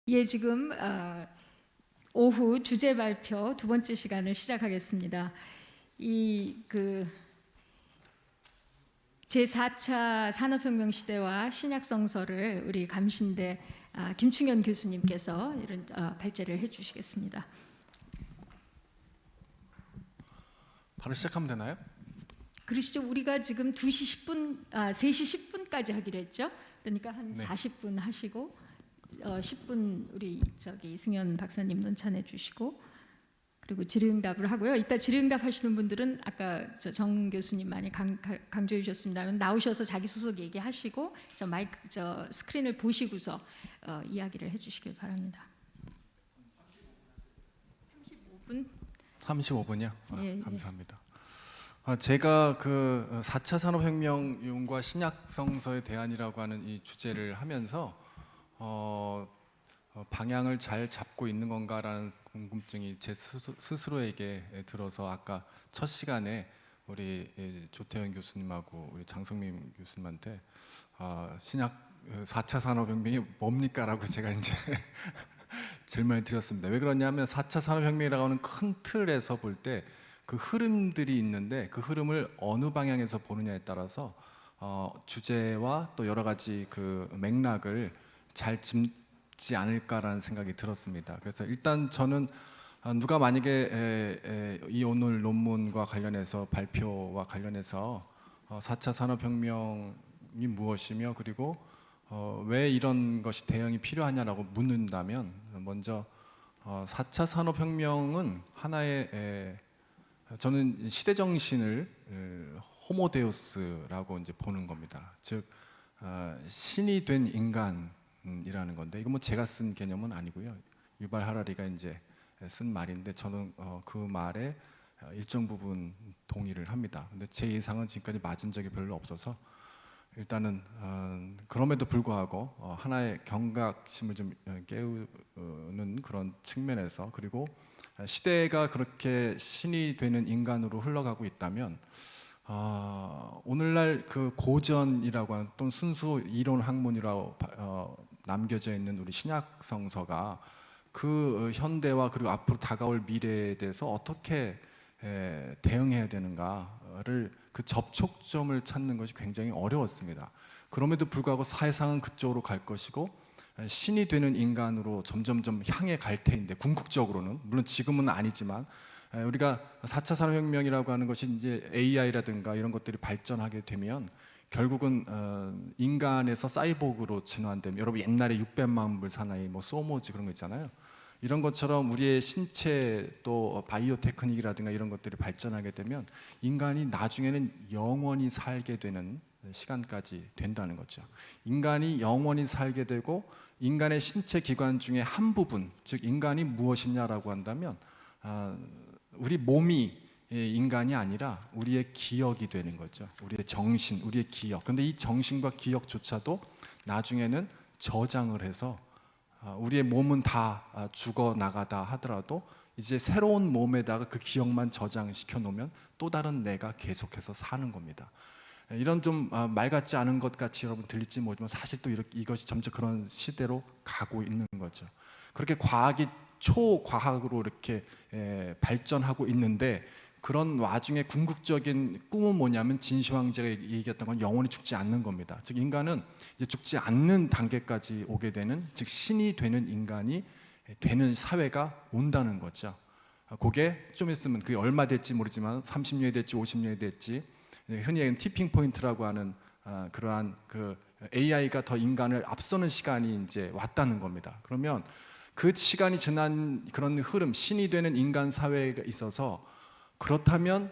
예, 지금 오후 주제 발표 두 번째 시간을 시작하겠습니다. 제4차 산업혁명 시대와 신약성서를 우리 감신대 김충현 교수님께서 이런 발제를 해주시겠습니다. 바로 시작하면 되나요? 그러시죠. 우리가 지금 3시 10분까지 하기로 했죠. 그러니까 한 네. 40분 하시고 10분 우리 승현 박사님 논찬해 주시고 그리고 질의응답을 하고요. 이따 질의응답 하시는 분들은 아까 정 교수님 많이 강조해 주셨습니다. 나오셔서 자기 소속 얘기하시고 스크린을 보시고서 이야기를 해주시길 바랍니다. 35분? 35분이요? 예, 감사합니다. 제가 그 4차 산업혁명과 신약성서의 대안이라고 하는 이 주제를 하면서 방향을 잘 잡고 있는 건가라는 궁금증이 제 스스로에게 들어서 아까 첫 시간에 우리 조태현 교수님하고 우리 장성민 교수님한테 신약 4차 산업혁명이 뭡니까라고 제가 이제 질문을 드렸습니다. 왜 그러냐면 4차 산업혁명이라고 하는 큰 틀에서 볼 때 그 흐름들이 있는데 그 흐름을 어느 방향에서 보느냐에 따라서 주제와 또 여러 가지 그 맥락을 잘 짚지 않을까라는 생각이 들었습니다. 그래서 일단 저는 누가 만약에 이 오늘 논문과 관련해서 발표와 관련해서 4차 산업혁명이 무엇이며 그리고 왜 이런 것이 대응이 필요하냐라고 묻는다면 먼저 4차 산업혁명은 하나의 저는 시대정신을 호모데우스라고 이제 보는 겁니다. 즉 신이 된 인간이라는 건데 이건 뭐 제가 쓴 개념은 아니고요. 유발 하라리가 이제 쓴 말인데 저는 그 말에 일정 부분 동의를 합니다. 근데 제 예상은 지금까지 맞은 적이 별로 없어서 일단은 그럼에도 불구하고 하나의 경각심을 좀 깨우는 그런 측면에서 그리고 시대가 그렇게 신이 되는 인간으로 흘러가고 있다면 오늘날 그 고전이라고 하는 또는 순수 이론 학문이라고 남겨져 있는 우리 신약성서가 그 현대와 그리고 앞으로 다가올 미래에 대해서 어떻게 대응해야 되는가를 그 접촉점을 찾는 것이 굉장히 어려웠습니다. 그럼에도 불구하고 사회상은 그쪽으로 갈 것이고 신이 되는 인간으로 점점점 향해 갈 테인데 궁극적으로는 물론 지금은 아니지만 우리가 4차 산업혁명이라고 하는 것이 이제 AI라든가 이런 것들이 발전하게 되면 결국은 인간에서 사이보그로 진화되면 여러분 옛날에 600만 불 사나이 뭐 소모지 그런 거 있잖아요. 이런 것처럼 우리의 신체 또 바이오 테크닉이라든가 이런 것들이 발전하게 되면 인간이 나중에는 영원히 살게 되는 시간까지 된다는 거죠. 인간이 영원히 살게 되고 인간의 신체 기관 중에 한 부분, 즉 인간이 무엇이냐라고 한다면 우리 몸이 인간이 아니라 우리의 기억이 되는 거죠. 우리의 정신, 우리의 기억. 근데 이 정신과 기억조차도 나중에는 저장을 해서 우리의 몸은 다 죽어 나가다 하더라도 이제 새로운 몸에다가 그 기억만 저장시켜 놓으면 또 다른 내가 계속해서 사는 겁니다. 이런 좀 말 같지 않은 것 같이 여러분 들릴지 모르지만 사실 또 이것이 점점 그런 시대로 가고 있는 거죠. 그렇게 과학이 초과학으로 이렇게 발전하고 있는데 그런 와중에 궁극적인 꿈은 뭐냐면 진시황제가 얘기했던 건 영원히 죽지 않는 겁니다. 즉 인간은 이제 죽지 않는 단계까지 오게 되는 즉 신이 되는 인간이 되는 사회가 온다는 거죠. 그게 좀 있으면 그게 얼마 될지 모르지만 30년이 될지 50년이 될지 흔히 얘기하는 티핑 포인트라고 하는 그러한 그 AI가 더 인간을 앞서는 시간이 이제 왔다는 겁니다. 그러면 그 시간이 지난 그런 흐름, 신이 되는 인간 사회가 있어서 그렇다면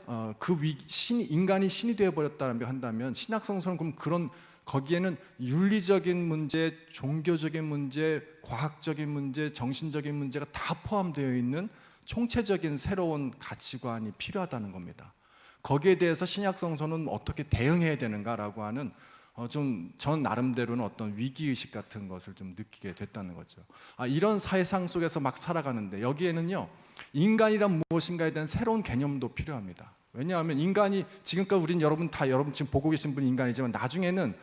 인간이 신이 되어 버렸다고 한다면 신약성서는 그럼 그런 거기에는 윤리적인 문제, 종교적인 문제, 과학적인 문제, 정신적인 문제가 다 포함되어 있는 총체적인 새로운 가치관이 필요하다는 겁니다. 거기에 대해서 신약성서는 어떻게 대응해야 되는가라고 하는 좀 전 나름대로는 어떤 위기의식 같은 것을 좀 느끼게 됐다는 거죠. 이런 사회상 속에서 막 살아가는데 여기에는요 인간이란 무엇인가에 대한 새로운 개념도 필요합니다. 왜냐하면 인간이 지금까지 여러분 지금 보고 계신 분이 인간이지만 나중에는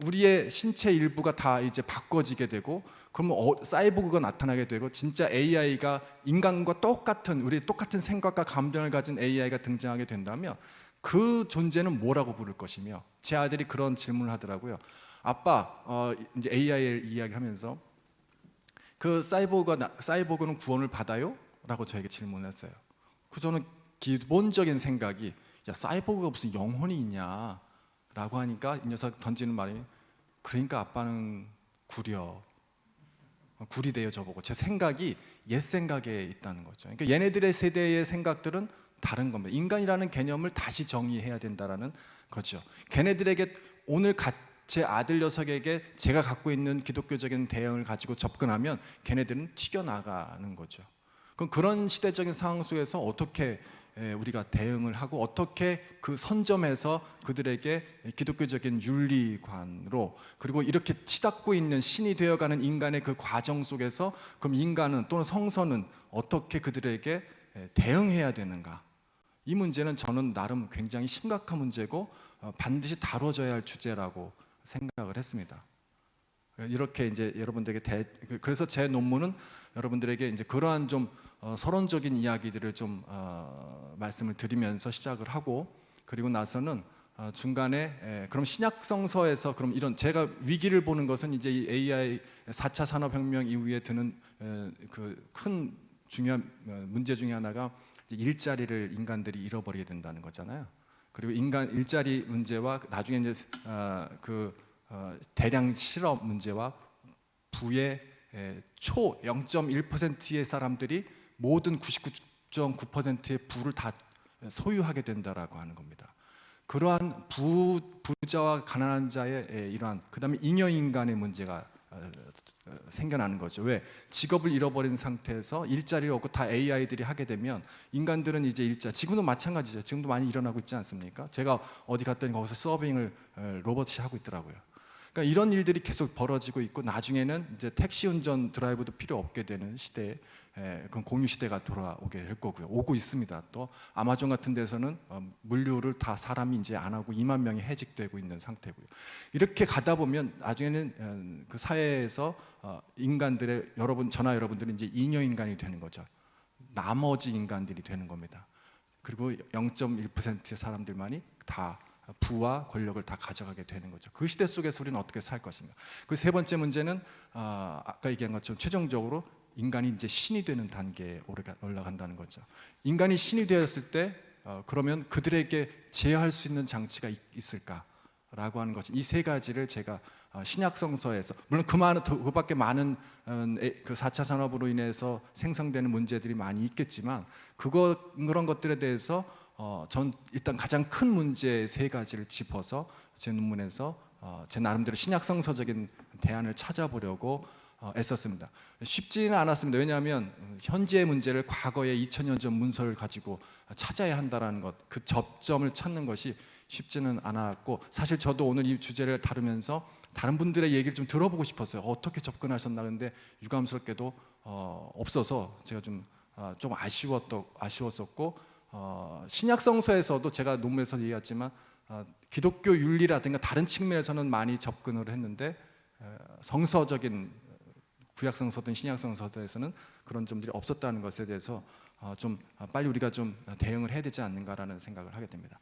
우리의 신체 일부가 다 이제 바꿔지게 되고, 그러면 사이보그가 나타나게 되고, 진짜 AI가 인간과 똑같은, 우리 똑같은 생각과 감정을 가진 AI가 등장하게 된다면 그 존재는 뭐라고 부를 것이며, 제 아들이 그런 질문을 하더라고요. 아빠, 이제 AI를 이야기하면서 그 사이보그는 구원을 받아요? 라고 저에게 질문했어요. 그 저는 기본적인 생각이, 야, 사이보그가 무슨 영혼이 있냐 라고 하니까 이 녀석 던지는 말이, 그러니까 아빠는 굴이 돼요 저보고. 제 생각이 옛 생각에 있다는 거죠. 그러니까 얘네들의 세대의 생각들은 다른 겁니다. 인간이라는 개념을 다시 정의해야 된다라는 거죠. 걔네들에게 오늘 제 아들 녀석에게 제가 갖고 있는 기독교적인 대응을 가지고 접근하면 걔네들은 튀겨나가는 거죠. 그럼 그런 시대적인 상황 속에서 어떻게 우리가 대응을 하고, 어떻게 그 선점에서 그들에게 기독교적인 윤리관으로, 그리고 이렇게 치닫고 있는 신이 되어가는 인간의 그 과정 속에서 그럼 인간은 또는 성서는 어떻게 그들에게 대응해야 되는가? 이 문제는 저는 나름 굉장히 심각한 문제고 반드시 다뤄져야 할 주제라고 생각을 했습니다. 이렇게 이제 여러분들에게 그래서 제 논문은 여러분들에게 이제 그러한 좀 서론적인 이야기들을 좀 말씀을 드리면서 시작을 하고, 그리고 나서는 중간에 그럼 신약성서에서 그럼 이런 제가 위기를 보는 것은 이제 이 AI 4차 산업혁명 이후에 드는 그 큰 중요한 문제 중에 하나가 이제 일자리를 인간들이 잃어버리게 된다는 거잖아요. 그리고 인간 일자리 문제와 나중에 이제 대량 실업 문제와 부의 초 0.1%의 사람들이 모든 99.9%의 부를 다 소유하게 된다라고 하는 겁니다. 그러한 부자와 가난한 자의 이러한, 그다음에 잉여 인간의 문제가 생겨나는 거죠. 왜? 직업을 잃어버린 상태에서 일자리를 얻고 다 AI들이 하게 되면 인간들은 이제 지금도 마찬가지죠. 지금도 많이 일어나고 있지 않습니까? 제가 어디 갔더니 거기서 서빙을 로봇이 하고 있더라고요. 그러니까 이런 일들이 계속 벌어지고 있고, 나중에는 이제 택시 운전 드라이브도 필요 없게 되는 시대에 그건 공유 시대가 돌아오게 될 거고요. 오고 있습니다. 또 아마존 같은 데서는 물류를 다 사람이 이제 안 하고 2만 명이 해직되고 있는 상태고요. 이렇게 가다 보면 나중에는 그 사회에서 인간들의 저나 여러분들은 이제 잉여 인간이 되는 거죠. 나머지 인간들이 되는 겁니다. 그리고 0.1%의 사람들만이 다 부와 권력을 다 가져가게 되는 거죠. 그 시대 속에서 우리는 어떻게 살 것인가. 그 세 번째 문제는 아까 얘기한 것처럼 최종적으로 인간이 이제 신이 되는 단계에 올라간다는 거죠. 인간이 신이 되었을 때 그러면 그들에게 제어할 수 있는 장치가 있을까라고 하는 것이, 이 세 가지를 제가 신약성서에서, 물론 그밖에 많은 그 4차 산업으로 인해서 생성되는 문제들이 많이 있겠지만 그런 것들에 대해서 전 일단 가장 큰 문제 세 가지를 짚어서 제 논문에서 제 나름대로 신약성서적인 대안을 찾아보려고 애썼습니다. 쉽지는 않았습니다. 왜냐하면 현재의 문제를 과거의 2000년 전 문서를 가지고 찾아야 한다는 것, 그 접점을 찾는 것이 쉽지는 않았고, 사실 저도 오늘 이 주제를 다루면서 다른 분들의 얘기를 좀 들어보고 싶었어요. 어떻게 접근하셨나. 근데 유감스럽게도 없어서 제가 좀 아쉬웠었고, 신약성서에서도 제가 논문에서 얘기했지만 기독교 윤리라든가 다른 측면에서는 많이 접근을 했는데 성서적인 구약성서든 신약성서에서는 그런 점들이 없었다는 것에 대해서 좀 빨리 우리가 좀 대응을 해야 되지 않는가라는 생각을 하게 됩니다.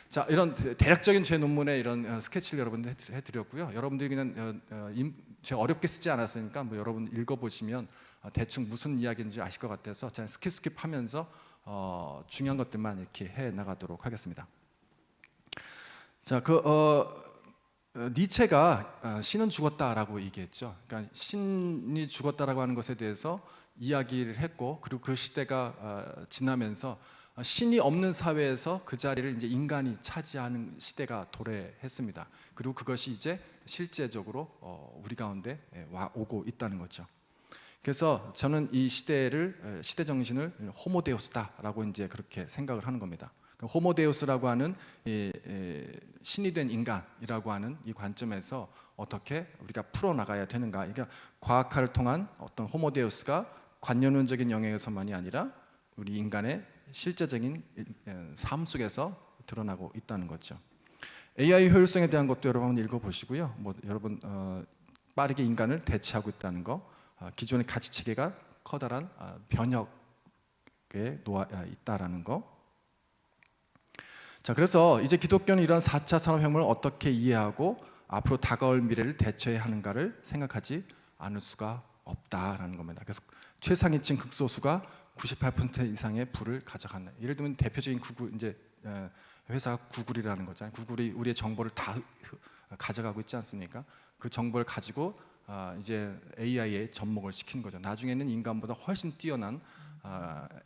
자, 이런 대략적인 제 논문의 이런 스케치를 여러분들 해드렸고요. 여러분들이 그냥 제가 어렵게 쓰지 않았으니까 뭐 여러분 읽어보시면 대충 무슨 이야기인지 아실 것 같아서 제가 스킵하면서 중요한 것들만 이렇게 해 나가도록 하겠습니다. 자, 니체가 신은 죽었다라고 얘기했죠. 그러니까 신이 죽었다라고 하는 것에 대해서 이야기를 했고, 그리고 그 시대가 지나면서 신이 없는 사회에서 그 자리를 이제 인간이 차지하는 시대가 도래했습니다. 그리고 그것이 이제 실제적으로 우리 가운데 오고 있다는 거죠. 그래서 저는 이 시대 정신을 호모데우스다라고 이제 그렇게 생각을 하는 겁니다. 호모데우스라고 하는 신이 된 인간이라고 하는 이 관점에서 어떻게 우리가 풀어나가야 되는가. 그러니까 과학화를 통한 어떤 호모데우스가 관념론적인 영역에서만이 아니라 우리 인간의 실제적인 삶 속에서 드러나고 있다는 거죠. AI 효율성에 대한 것도 여러분 읽어보시고요. 뭐 여러분 빠르게 인간을 대체하고 있다는 거, 기존의 가치 체계가 커다란 변혁에 놓아 있다라는 거. 자, 그래서 이제 기독교는 이런 4차 산업혁명을 어떻게 이해하고 앞으로 다가올 미래를 대처해야 하는가를 생각하지 않을 수가 없다라는 겁니다. 그래서 최상위층 극소수가 98% 이상의 부를 가져간다. 예를 들면 대표적인 회사가 구글이라는 거잖아요. 구글이 우리의 정보를 다 가져가고 있지 않습니까? 그 정보를 가지고 이제 AI에 접목을 시킨 거죠. 나중에는 인간보다 훨씬 뛰어난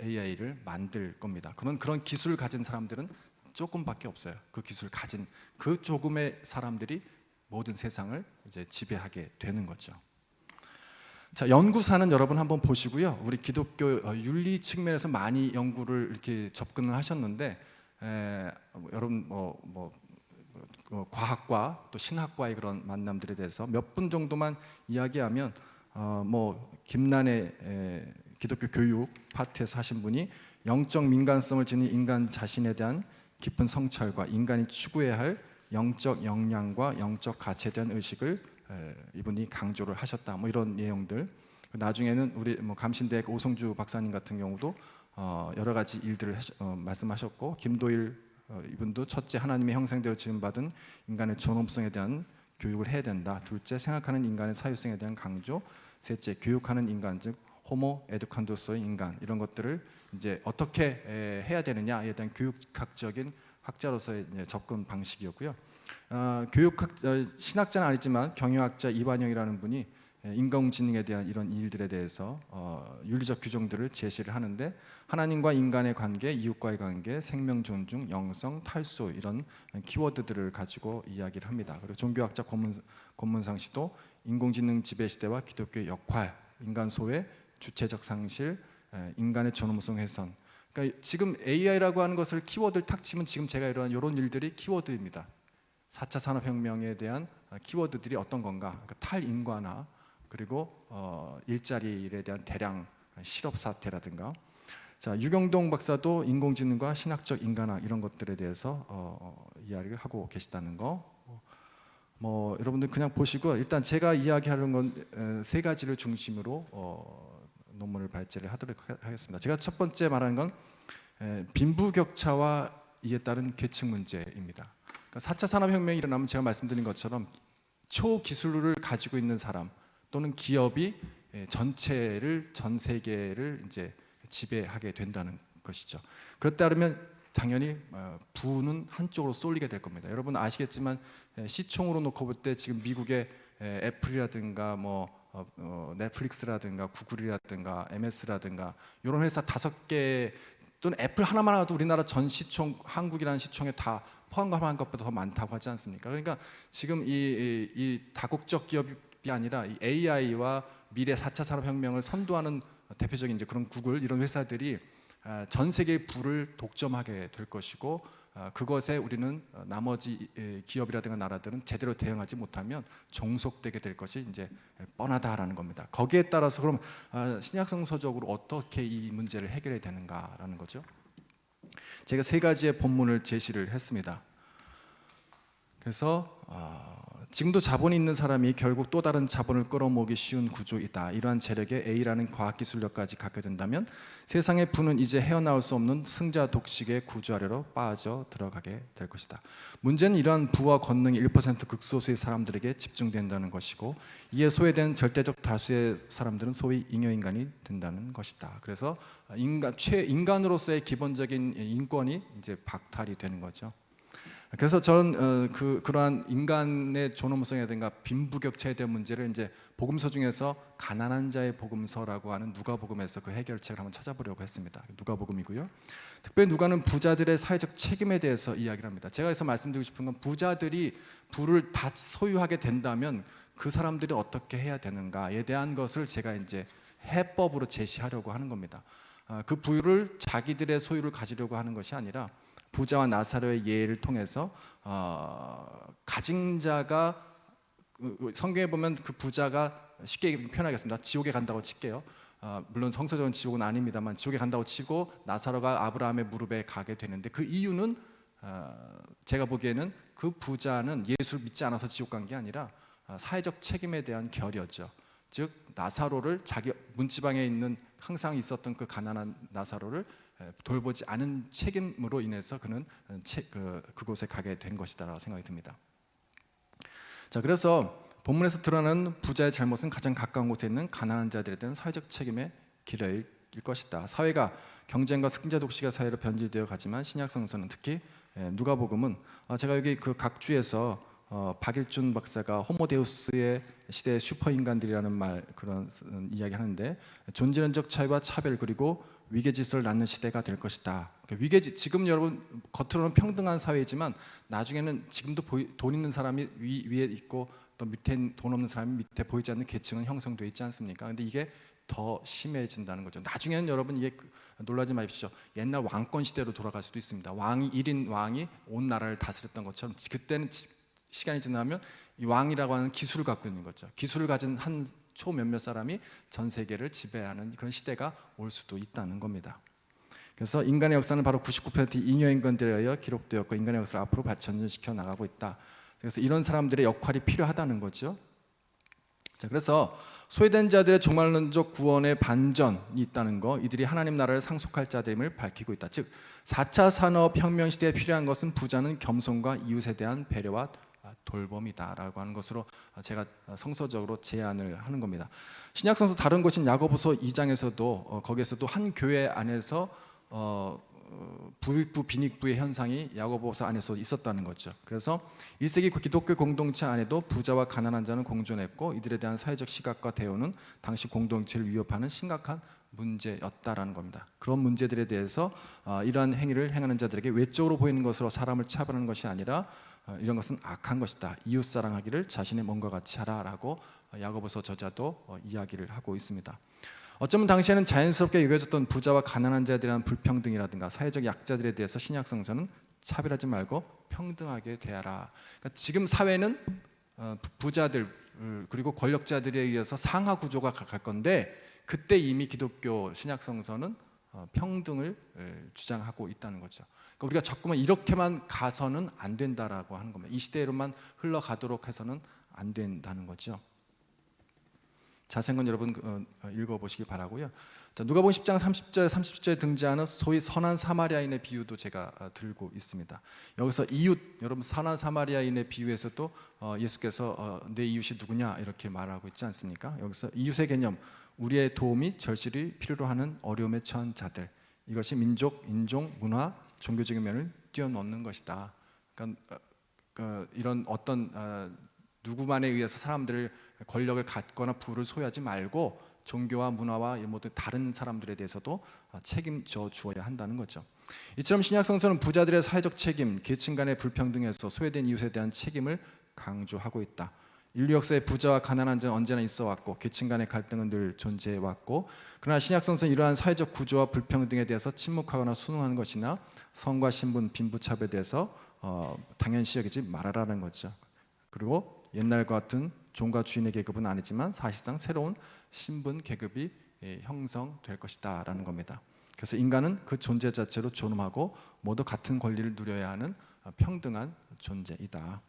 AI를 만들 겁니다. 그런 기술을 가진 사람들은 조금밖에 없어요. 그 기술을 가진 그 조금의 사람들이 모든 세상을 이제 지배하게 되는 거죠. 자, 연구사는 여러분 한번 보시고요. 우리 기독교 윤리 측면에서 많이 연구를 이렇게 접근을 하셨는데, 여러분 과학과 또 신학과의 그런 만남들에 대해서 몇 분 정도만 이야기하면, 김난의 기독교 교육 파트에서 하신 분이 영적 민감성을 지닌 인간 자신에 대한 깊은 성찰과 인간이 추구해야 할 영적 역량과 영적 가치에 대한 의식을 이분이 강조를 하셨다. 뭐 이런 내용들. 나중에는 우리 감신대학 오성주 박사님 같은 경우도 여러 가지 일들을 말씀하셨고, 김도일 이분도 첫째 하나님의 형상대로 지음받은 인간의 존엄성에 대한 교육을 해야 된다. 둘째 생각하는 인간의 사유성에 대한 강조. 셋째 교육하는 인간, 즉 호모 에듀칸도스의 인간, 이런 것들을 이제 어떻게 해야 되느냐에 대한 교육학적인 학자로서의 접근 방식이었고요. 신학자는 아니지만 경영학자 이완영이라는 분이 인공지능에 대한 이런 일들에 대해서 윤리적 규정들을 제시를 하는데, 하나님과 인간의 관계, 이웃과의 관계, 생명 존중, 영성, 탈소, 이런 키워드들을 가지고 이야기를 합니다. 그리고 종교학자 권문상 씨도 인공지능 지배 시대와 기독교의 역할, 인간 소외, 주체적 상실, 인간의 존엄성 훼손. 그러니까 지금 AI라고 하는 것을 키워드를 탁 치면 지금 제가 이런 일들이 키워드입니다. 4차 산업혁명에 대한 키워드들이 어떤 건가? 그러니까 탈인관화, 그리고 일자리에 대한 대량 실업 사태라든가. 자, 유경동 박사도 인공지능과 신학적 인간화 이런 것들에 대해서 이야기를 하고 계시다는 거. 여러분들 그냥 보시고, 일단 제가 이야기하는 건 세 가지를 중심으로 논문을 발제를 하도록 하겠습니다. 제가 첫 번째 말하는 건 빈부격차와 이에 따른 계층 문제입니다. 그러니까 4차 산업혁명이 일어나면 제가 말씀드린 것처럼 초기술을 가지고 있는 사람 또는 기업이 전 세계를 이제 지배하게 된다는 것이죠. 그렇다 그러면 당연히 부는 한쪽으로 쏠리게 될 겁니다. 여러분 아시겠지만 시총으로 놓고 볼 때 지금 미국의 애플이라든가 넷플릭스라든가 구글이라든가 MS라든가 이런 회사 5개 또는 애플 하나만 하도 우리나라 전 시총, 한국이라는 시총에 다 포함한 것보다 더 많다고 하지 않습니까? 그러니까 지금 이 다국적 기업이 아니라 이 AI와 미래 4차 산업혁명을 선도하는 대표적인 이제 그런 구글 이런 회사들이 전 세계의 부를 독점하게 될 것이고, 그것에 우리는 나머지 기업이라든가 나라들은 제대로 대응하지 못하면 종속되게 될 것이 이제 뻔하다라는 겁니다. 거기에 따라서 그럼 신약성서적으로 어떻게 이 문제를 해결해야 되는가라는 거죠. 제가 세 가지의 본문을 제시를 했습니다. 그래서 지금도 자본이 있는 사람이 결국 또 다른 자본을 끌어모으기 쉬운 구조이다. 이러한 재력에 A라는 과학기술력까지 갖게 된다면 세상의 부는 이제 헤어나올 수 없는 승자 독식의 구조 아래로 빠져 들어가게 될 것이다. 문제는 이러한 부와 권능이 1% 극소수의 사람들에게 집중된다는 것이고, 이에 소외된 절대적 다수의 사람들은 소위 잉여인간이 된다는 것이다. 그래서 인간으로서의 기본적인 인권이 이제 박탈이 되는 거죠. 그래서 저는 그러한 인간의 존엄성이라든가 빈부격차에 대한 문제를 이제 복음서 중에서 가난한 자의 복음서라고 하는 누가복음에서 그 해결책을 한번 찾아보려고 했습니다. 누가복음이고요. 특별히 누가는 부자들의 사회적 책임에 대해서 이야기를 합니다. 제가 여기서 말씀드리고 싶은 건 부자들이 부를 다 소유하게 된다면 그 사람들이 어떻게 해야 되는가에 대한 것을 제가 이제 해법으로 제시하려고 하는 겁니다. 그 부를 자기들의 소유를 가지려고 하는 것이 아니라 부자와 나사로의 예를 통해서 가진 자가, 성경에 보면 그 부자가 쉽게 표현하겠습니다. 지옥에 간다고 칠게요. 물론 성서적인 지옥은 아닙니다만 지옥에 간다고 치고 나사로가 아브라함의 무릎에 가게 되는데, 그 이유는 제가 보기에는 그 부자는 예수를 믿지 않아서 지옥 간 게 아니라 사회적 책임에 대한 결여죠. 즉 나사로를 자기 문지방에 있는 항상 있었던 그 가난한 나사로를 돌보지 않은 책임으로 인해서 그는 그곳에 가게 된 것이다라고 생각이 듭니다. 자, 그래서 본문에서 드러나는 부자의 잘못은 가장 가까운 곳에 있는 가난한 자들에 대한 사회적 책임의 기여일 것이다. 사회가 경쟁과 승자 독식의 사회로 변질되어 가지만 신약 성서는 특히 누가복음은 제가 여기 그 각 주에서 박일준 박사가 호모데우스의 시대의 슈퍼 인간들이라는 말 그런 이야기 하는데 존재론적 차이와 차별 그리고 위계 질서를 낳는 시대가 될 것이다. 지금 여러분 겉으로는 평등한 사회이지만 나중에는 지금도 돈 있는 사람이 위에 있고 또 밑에 돈 없는 사람이 밑에 보이지 않는 계층은 형성되어 있지 않습니까? 근데 이게 더 심해진다는 거죠. 나중에는 여러분 이게 놀라지 마십시오. 옛날 왕권 시대로 돌아갈 수도 있습니다. 왕이 1인 왕이 온 나라를 다스렸던 것처럼 그때는 시간이 지나면 이 왕이라고 하는 기술을 갖고 있는 거죠. 기술을 가진 한 초 몇몇 사람이 전 세계를 지배하는 그런 시대가 올 수도 있다는 겁니다. 그래서 인간의 역사는 바로 99% 잉여인간들에 의해 기록되었고 인간의 역사를 앞으로 발전시켜 나가고 있다. 그래서 이런 사람들의 역할이 필요하다는 거죠. 자, 그래서 소외된 자들의 종말론적 구원의 반전이 있다는 거, 이들이 하나님 나라를 상속할 자들임을 밝히고 있다. 즉 4차 산업혁명 시대에 필요한 것은 부자는 겸손과 이웃에 대한 배려와 돌봄이다라고 하는 것으로 제가 성서적으로 제안을 하는 겁니다. 신약성서 다른 곳인 야고보서 2장에서도 거기에서도 한 교회 안에서 부익부 빈익부의 현상이 야고보서 안에서 있었다는 거죠. 그래서 1세기 기독교 공동체 안에도 부자와 가난한 자는 공존했고 이들에 대한 사회적 시각과 대우는 당시 공동체를 위협하는 심각한 문제였다라는 겁니다. 그런 문제들에 대해서 이러한 행위를 행하는 자들에게 외적으로 보이는 것으로 사람을 차별하는 것이 아니라 이런 것은 악한 것이다. 이웃 사랑하기를 자신의 몸과 같이 하라라고 야고보서 저자도 이야기를 하고 있습니다. 어쩌면 당시에는 자연스럽게 여겨졌던 부자와 가난한 자에 대한 불평등이라든가 사회적 약자들에 대해서 신약 성서는 차별하지 말고 평등하게 대하라. 그러니까 지금 사회는 부자들 그리고 권력자들에 의해서 상하 구조가 갈 건데 그때 이미 기독교 신약 성서는 평등을 주장하고 있다는 거죠. 그러니까 우리가 자꾸만 이렇게만 가서는 안 된다라고 하는 겁니다. 이 시대로만 흘러가도록 해서는 안 된다는 거죠. 자세한 건 여러분 읽어보시기 바라고요. 자, 누가복음 10장 30절 30절에 등장하는 소위 선한 사마리아인의 비유도 제가 들고 있습니다. 여기서 이웃, 여러분 선한 사마리아인의 비유에서도 예수께서 내 이웃이 누구냐 이렇게 말하고 있지 않습니까? 여기서 이웃의 개념, 우리의 도움이 절실히 필요로 하는 어려움에 처한 자들, 이것이 민족, 인종, 문화, 종교적인 면을 뛰어넘는 것이다. 그러니까 이런 어떤 누구만에 의해서 사람들을 권력을 갖거나 부를 소유하지 말고 종교와 문화와 모든 다른 사람들에 대해서도 책임져 주어야 한다는 거죠. 이처럼 신약 성서는 부자들의 사회적 책임, 계층 간의 불평등에서 소외된 이웃에 대한 책임을 강조하고 있다. 인류 역사에 부자와 가난한 자는 언제나 있어 왔고 계층 간의 갈등은 늘 존재해 왔고, 그러나 신약 성서는 이러한 사회적 구조와 불평등에 대해서 침묵하거나 순응하는 것이나 성과 신분, 빈부차별에 대해서 당연시 여기지 말아라는 거죠. 그리고 옛날과 같은 종과 주인의 계급은 아니지만 사실상 새로운 신분 계급이 형성될 것이다 라는 겁니다. 그래서 인간은 그 존재 자체로 존엄하고 모두 같은 권리를 누려야 하는 평등한 존재이다.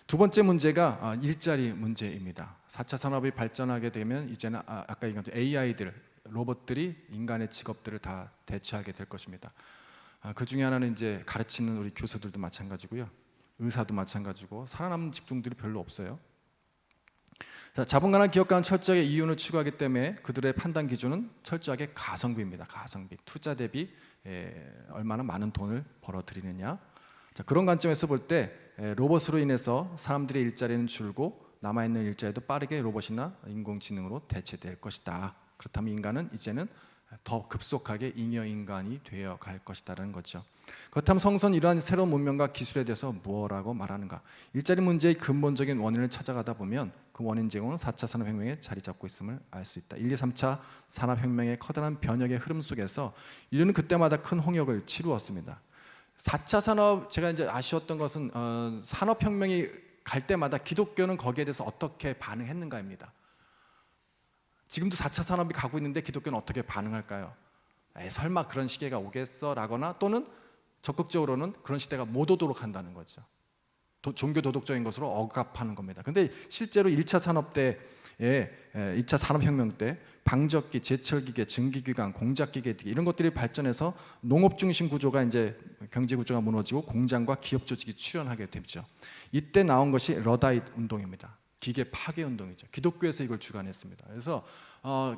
두 번째 문제가 일자리 문제입니다. 4차 산업이 발전하게 되면 이제는 아까 얘기한 AI들, 로봇들이 인간의 직업들을 다 대체하게 될 것입니다. 그 중에 하나는 이제 가르치는 우리 교수들도 마찬가지고요. 의사도 마찬가지고 살아남는 직종들이 별로 없어요. 자, 자본가나 기업가는 철저하게 이윤을 추구하기 때문에 그들의 판단 기준은 철저하게 가성비입니다. 가성비, 투자 대비 얼마나 많은 돈을 벌어들이느냐. 자, 그런 관점에서 볼 때 로봇으로 인해서 사람들의 일자리는 줄고 남아있는 일자리도 빠르게 로봇이나 인공지능으로 대체될 것이다. 그렇다면 인간은 이제는 더 급속하게 잉여인간이 되어갈 것이다라는 거죠. 그렇다면 성서는 이러한 새로운 문명과 기술에 대해서 무엇라고 말하는가? 일자리 문제의 근본적인 원인을 찾아가다 보면 그 원인 제공은 4차 산업혁명에 자리 잡고 있음을 알 수 있다. 1, 2, 3차 산업혁명의 커다란 변혁의 흐름 속에서 인류는 그때마다 큰 홍역을 치루었습니다. 4차 산업, 제가 이제 아쉬웠던 것은 산업혁명이 갈 때마다 기독교는 거기에 대해서 어떻게 반응했는가입니다. 지금도 4차 산업이 가고 있는데 기독교는 어떻게 반응할까요? 설마 그런 시기가 오겠어? 라거나 또는 적극적으로는 그런 시대가 못 오도록 한다는 거죠. 종교 도덕적인 것으로 억압하는 겁니다. 근데 실제로 1차 산업대에 1차 산업혁명 때 방적기, 제철기계, 증기기관, 공작기계 이런 것들이 발전해서 농업 중심 구조가 이제 경제 구조가 무너지고 공장과 기업 조직이 출현하게 됐죠. 이때 나온 것이 러다이트 운동입니다. 기계 파괴 운동이죠. 기독교에서 이걸 주관했습니다. 그래서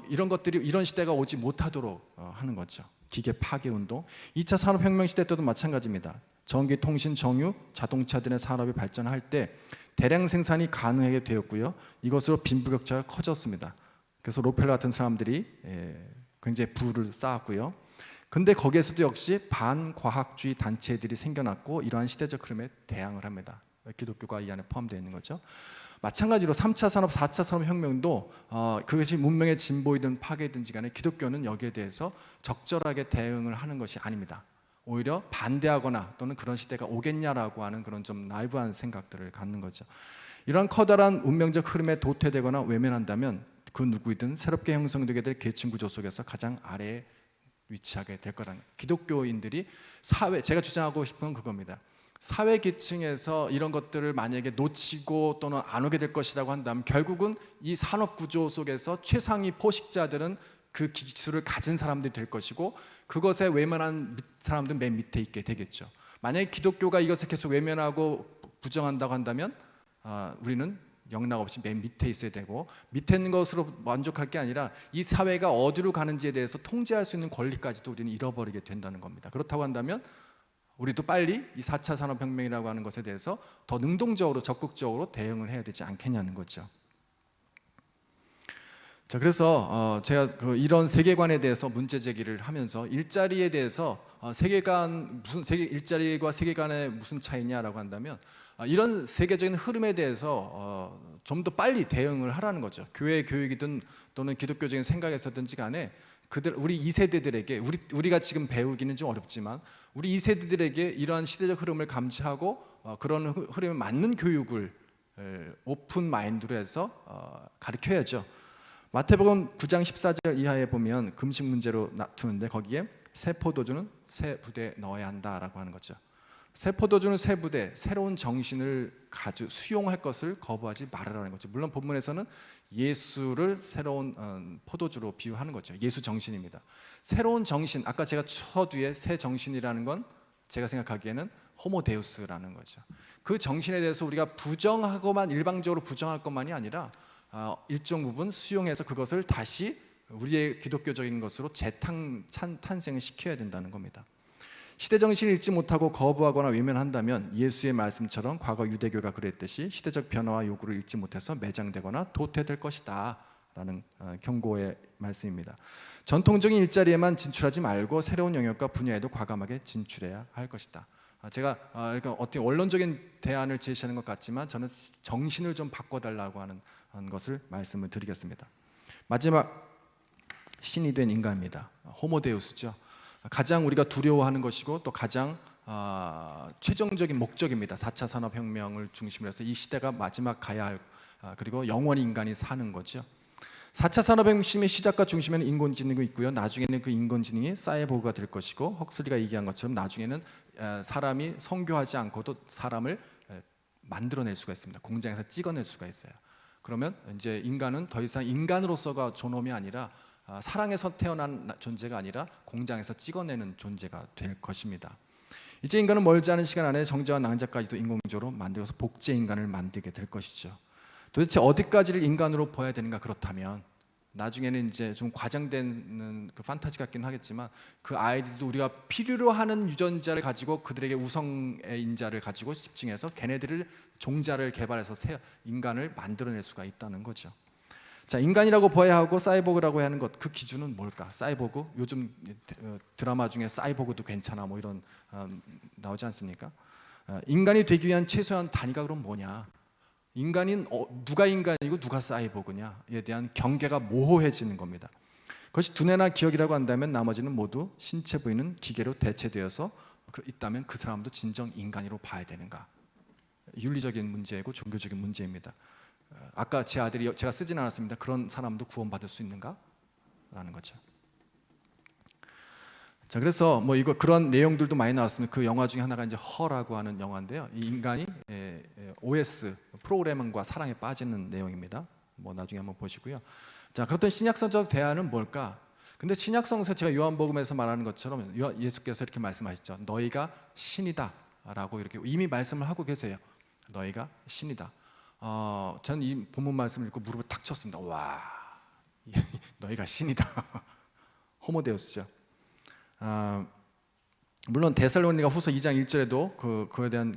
이런 것들이 이런 시대가 오지 못하도록 하는 거죠. 기계 파괴 운동. 2차 산업혁명 시대 때도 마찬가지입니다. 전기, 통신, 정유, 자동차 등의 산업이 발전할 때 대량 생산이 가능하게 되었고요. 이것으로 빈부격차가 커졌습니다. 그래서 록펠러 같은 사람들이 굉장히 부를 쌓았고요. 근데 거기에서도 역시 반과학주의 단체들이 생겨났고 이러한 시대적 흐름에 대항을 합니다. 기독교가 이 안에 포함되어 있는 거죠. 마찬가지로 3차 산업, 4차 산업혁명도 그것이 문명의 진보이든 파괴든지 간에 기독교는 여기에 대해서 적절하게 대응을 하는 것이 아닙니다. 오히려 반대하거나 또는 그런 시대가 오겠냐라고 하는 그런 좀 나이브한 생각들을 갖는 거죠. 이런 커다란 운명적 흐름에 도태되거나 외면한다면 그 누구이든 새롭게 형성되게 될 계층 구조 속에서 가장 아래에 위치하게 될 거라는 기독교인들이 사회, 제가 주장하고 싶은 건 그겁니다. 사회 계층에서 이런 것들을 만약에 놓치고 또는 안 오게 될 것이라고 한다면 결국은 이 산업 구조 속에서 최상위 포식자들은 그 기술을 가진 사람들이 될 것이고 그것에 외면한 사람들은 맨 밑에 있게 되겠죠. 만약에 기독교가 이것을 계속 외면하고 부정한다고 한다면 우리는 영락없이 맨 밑에 있어야 되고 밑에 있는 것으로 만족할 게 아니라 이 사회가 어디로 가는지에 대해서 통제할 수 있는 권리까지도 우리는 잃어버리게 된다는 겁니다. 그렇다고 한다면 우리도 빨리 이 4차 산업혁명이라고 하는 것에 대해서 더 능동적으로 적극적으로 대응을 해야 되지 않겠냐는 거죠. 자, 그래서 제가 이런 세계관에 대해서 문제 제기를 하면서 일자리에 대해서 일자리과 세계관의 무슨 차이냐라고 한다면 이런 세계적인 흐름에 대해서 좀 더 빨리 대응을 하라는 거죠. 교회 교육이든 또는 기독교적인 생각에서든지 간에 우리 2세대들에게 우리가 지금 배우기는 좀 어렵지만 우리 2세대들에게 이러한 시대적 흐름을 감지하고 그런 흐름에 맞는 교육을 오픈 마인드로 해서 가르쳐야죠. 마태복음 9장 14절 이하에 보면 금식 문제로 놔두는데 거기에 새 포도주는 새 부대에 넣어야 한다라고 하는 거죠. 새 포도주는 새 부대, 새로운 정신을 수용할 것을 거부하지 말으라는 거죠. 물론 본문에서는 예수를 새로운 포도주로 비유하는 거죠. 예수 정신입니다. 새로운 정신, 아까 제가 서두에 새 정신이라는 건 제가 생각하기에는 호모데우스라는 거죠. 그 정신에 대해서 우리가 부정하고만 일방적으로 부정할 것만이 아니라 일정 부분 수용해서 그것을 다시 우리의 기독교적인 것으로 탄생을 시켜야 된다는 겁니다. 시대 정신을 읽지 못하고 거부하거나 외면한다면 예수의 말씀처럼 과거 유대교가 그랬듯이 시대적 변화와 요구를 읽지 못해서 매장되거나 도태될 것이다 라는 경고의 말씀입니다. 전통적인 일자리에만 진출하지 말고 새로운 영역과 분야에도 과감하게 진출해야 할 것이다. 제가 그러니까 어떻게 원론적인 대안을 제시하는 것 같지만 저는 정신을 좀 바꿔달라고 하는 것을 말씀을 드리겠습니다. 마지막 신이 된 인간입니다. 호모데우스죠. 가장 우리가 두려워하는 것이고 또 가장 최종적인 목적입니다. 4차 산업혁명을 중심으로 해서 이 시대가 마지막 가야 할 그리고 영원히 인간이 사는 거죠. 4차 산업혁명의 시작과 중심에는 인공지능이 있고요. 나중에는 그 인공지능이 사이보그가 될 것이고 헉슬리가 얘기한 것처럼 나중에는 사람이 성교하지 않고도 사람을 만들어낼 수가 있습니다. 공장에서 찍어낼 수가 있어요. 그러면 이제 인간은 더 이상 인간으로서가 존엄이 아니라 사랑에서 태어난 존재가 아니라 공장에서 찍어내는 존재가 될 것입니다. 이제 인간은 멀지 않은 시간 안에 정자와 낭자까지도 인공적으로 만들어서 복제 인간을 만들게 될 것이죠. 도대체 어디까지를 인간으로 보아야 되는가 그렇다면 나중에는 이제 좀 과장된 그 판타지 같긴 하겠지만 그 아이들도 우리가 필요로 하는 유전자를 가지고 그들에게 우성의 인자를 가지고 집중해서 걔네들을 종자를 개발해서 새 인간을 만들어낼 수가 있다는 거죠. 자, 인간이라고 봐야 하고 사이보그라고 하는 것, 그 기준은 뭘까? 사이보그? 요즘 드라마 중에 사이보그도 괜찮아 뭐 이런 나오지 않습니까? 인간이 되기 위한 최소한 단위가 그럼 뭐냐? 인간인 누가 인간이고 누가 사이보그냐에 대한 경계가 모호해지는 겁니다. 그것이 두뇌나 기억이라고 한다면 나머지는 모두 신체 부위는 기계로 대체되어서 있다면 그 사람도 진정 인간으로 봐야 되는가? 윤리적인 문제이고 종교적인 문제입니다. 아까 제 아들이 제가 쓰진 않았습니다. 그런 사람도 구원받을 수 있는가? 라는 거죠. 자, 그래서 뭐 이거 그런 내용들도 많이 나왔습니다. 그 영화 중에 하나가 이제 허라고 하는 영화인데요. 이 인간이 OS 프로그래밍과 사랑에 빠지는 내용입니다. 뭐 나중에 한번 보시고요. 자, 그렇던 신약성적 대안은 뭘까? 근데 신약성서 제가 요한복음에서 말하는 것처럼 예수께서 이렇게 말씀하셨죠. 너희가 신이다라고 이렇게 이미 말씀을 하고 계세요. 너희가 신이다. 저는 이 본문 말씀을 읽고 무릎을 탁 쳤습니다. 와, 너희가 신이다. 호모데우스죠. 물론 데살로니가 후서 2장 1절에도 그에 대한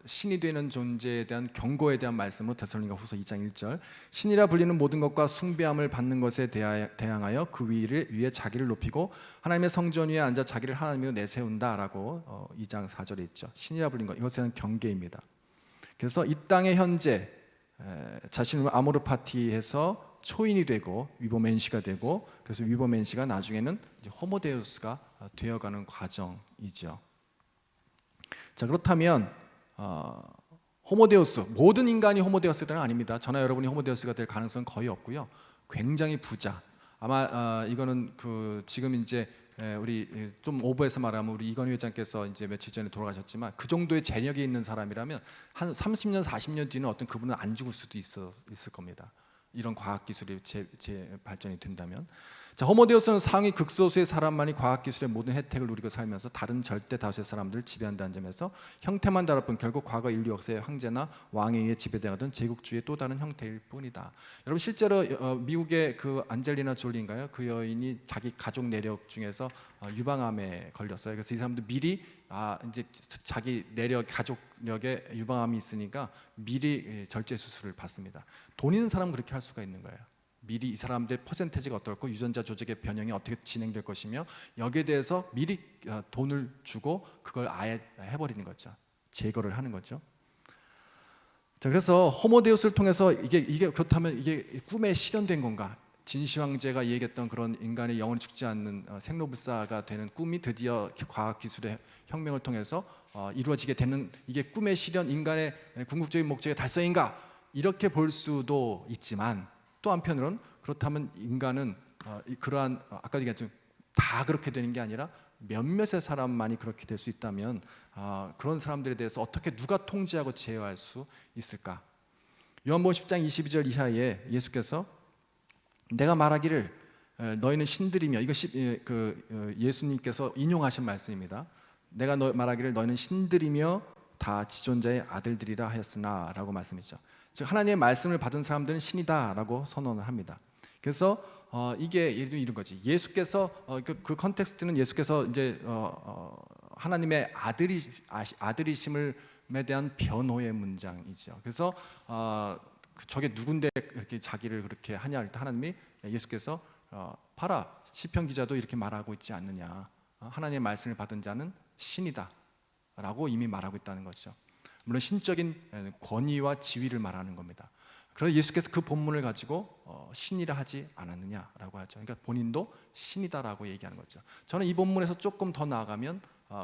신이 되는 존재에 대한 경고에 대한 말씀으로 데살로니가 후서 2장 1절 신이라 불리는 모든 것과 숭배함을 받는 것에 대항하여 그 위에 자기를 높이고 하나님의 성전 위에 앉아 자기를 하나님으로 내세운다라고 2장 4절에 있죠. 신이라 불린 것, 이것은 경계입니다. 그래서 이 땅의 현재 자신을 아모르 파티에서 초인이 되고 위보맨시가 되고, 그래서 위보맨시가 나중에는 이제 호모데우스가 되어가는 과정이죠. 자, 그렇다면 호모데우스, 모든 인간이 호모데우스는 아닙니다. 저나 여러분이 호모데우스가 될 가능성은 거의 없고요. 굉장히 부자. 아마 이거는 지금 이제 우리 좀 오버해서 말하면 우리 이건희 회장께서 이제 며칠 전에 돌아가셨지만 그 정도의 재력이 있는 사람이라면 한 30년, 40년 뒤는 어떤 그분은 안 죽을 수도 있을 겁니다. 이런 과학 기술이 발전이 된다면. 자, 호모데우스는 상위 극소수의 사람만이 과학 기술의 모든 혜택을 누리고 살면서 다른 절대 다수의 사람들을 지배한다는 점에서 형태만 다를 뿐 결국 과거 인류 역사의 황제나 왕에 의해 지배되었던 제국주의의 또 다른 형태일 뿐이다. 여러분, 실제로 미국의 그 안젤리나 졸리인가요? 그 여인이 자기 가족 내력 중에서 유방암에 걸렸어요. 그래서 이 사람도 미리 이제 자기 가족력에 유방암이 있으니까 미리 절제 수술을 받습니다. 돈 있는 사람은 그렇게 할 수가 있는 거예요. 미리 이 사람들의 퍼센테이지가 어떨고 유전자 조직의 변형이 어떻게 진행될 것이며 여기에 대해서 미리 돈을 주고 그걸 아예 해버리는 거죠. 제거를 하는 거죠. 자, 그래서 호모데우스를 통해서 이게 그렇다면 이게 꿈에 실현된 건가? 진시 황제가 얘기했던 그런 인간의 영원히 죽지 않는 생로불사가 되는 꿈이 드디어 과학 기술의 혁명을 통해서 이루어지게 되는, 이게 꿈의 실현, 인간의 궁극적인 목적의 달성인가? 이렇게 볼 수도 있지만 또 한편으로는 그렇다면 인간은 그러한 아까 얘기했지만 다 그렇게 되는 게 아니라 몇몇의 사람만이 그렇게 될 수 있다면 그런 사람들에 대해서 어떻게 누가 통제하고 제어할 수 있을까? 요한복음 10장 22절 이하에 예수께서 내가 말하기를 너희는 신들이며, 이거 예수님께서 인용하신 말씀입니다. 내가 말하기를 너희는 신들이며 다 지존자의 아들들이라 하였으나 라고 말씀이죠. 즉 하나님의 말씀을 받은 사람들은 신이다라고 선언을 합니다. 그래서 이게 예를 들면 이런 거지. 예수께서 그 컨텍스트는 예수께서 이제 하나님의 아들이심에 대한 변호의 문장이죠. 그래서 저게 누군데 이렇게 자기를 그렇게 하냐 할 때 하나님이 예수께서 봐라, 시편 기자도 이렇게 말하고 있지 않느냐. 하나님의 말씀을 받은 자는 신이다라고 이미 말하고 있다는 거죠. 물론 신적인 권위와 지위를 말하는 겁니다. 그래서 예수께서 그 본문을 가지고 신이라 하지 않았느냐라고 하죠. 그러니까 본인도 신이다라고 얘기하는 거죠. 저는 이 본문에서 조금 더 나아가면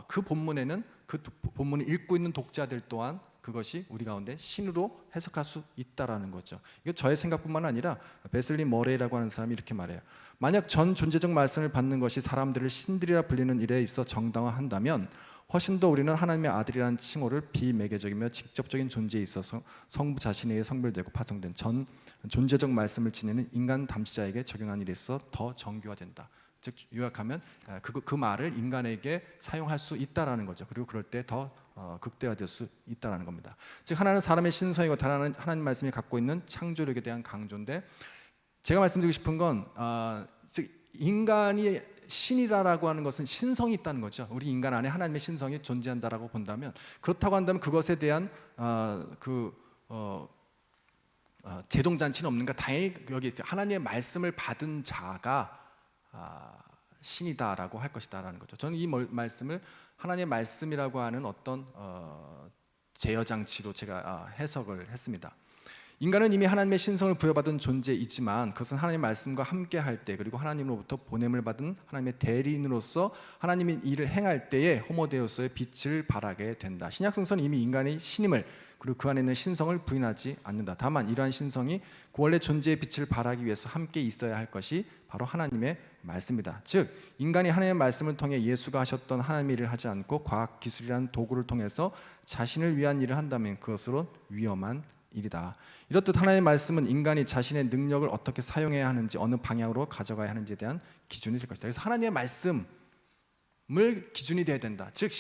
그 본문에는 그 본문을 읽고 있는 독자들 또한 그것이 우리 가운데 신으로 해석할 수 있다라는 거죠. 이거 저의 생각뿐만 아니라 베슬리 머레이라고 하는 사람이 이렇게 말해요. 만약 전 존재적 말씀을 받는 것이 사람들을 신들이라 불리는 일에 있어 정당화한다면 훨씬 더 우리는 하나님의 아들이라는 칭호를 비매개적이며 직접적인 존재에 있어서 성부 자신에 의해 성별되고 파송된 전 존재적 말씀을 지니는 인간 담시자에게 적용한 일에 있어 더 정교화된다. 즉 요약하면 그 말을 인간에게 사용할 수 있다라는 거죠. 그리고 그럴 때 더 극대화될 수 있다라는 겁니다. 즉 하나는 사람의 신성이고 다른 하나는 하나님 말씀이 갖고 있는 창조력에 대한 강조인데, 제가 말씀드리고 싶은 건 즉 인간이 신이라고 하는 것은 신성이 있다는 거죠. 우리 인간 안에 하나님의 신성이 존재한다라고 본다면, 그렇다고 한다면 그것에 대한 제동잔치는 없는가? 당연히 여기 하나님의 말씀을 받은 자가 신이다라고 할 것이다라는 거죠. 저는 이 말씀을 하나님의 말씀이라고 하는 어떤 제어장치로 제가 해석을 했습니다. 인간은 이미 하나님의 신성을 부여받은 존재이지만 그것은 하나님의 말씀과 함께 할 때, 그리고 하나님으로부터 보냄을 받은 하나님의 대리인으로서 하나님의 일을 행할 때에 호모데우스의 빛을 발하게 된다. 신약성서는 이미 인간의 신임을, 그리고 그 안에 있는 신성을 부인하지 않는다. 다만 이러한 신성이 그 원래 존재의 빛을 발하기 위해서 함께 있어야 할 것이 바로 하나님의 말씀이다. 즉 인간이 하나님의 말씀을 통해 예수가 하셨던 하나님의 일을 하지 않고 과학 기술이라는 도구를 통해서 자신을 위한 일을 한다면 그것으로 위험한 일이다. 이렇듯 하나님의 말씀은 인간이 자신의 능력을 어떻게 사용해야 하는지, 어느 방향으로 가져가야 하는지에 대한 기준이 될 것이다. 그래서 하나님의 말씀을 기준이 되어야 된다. 즉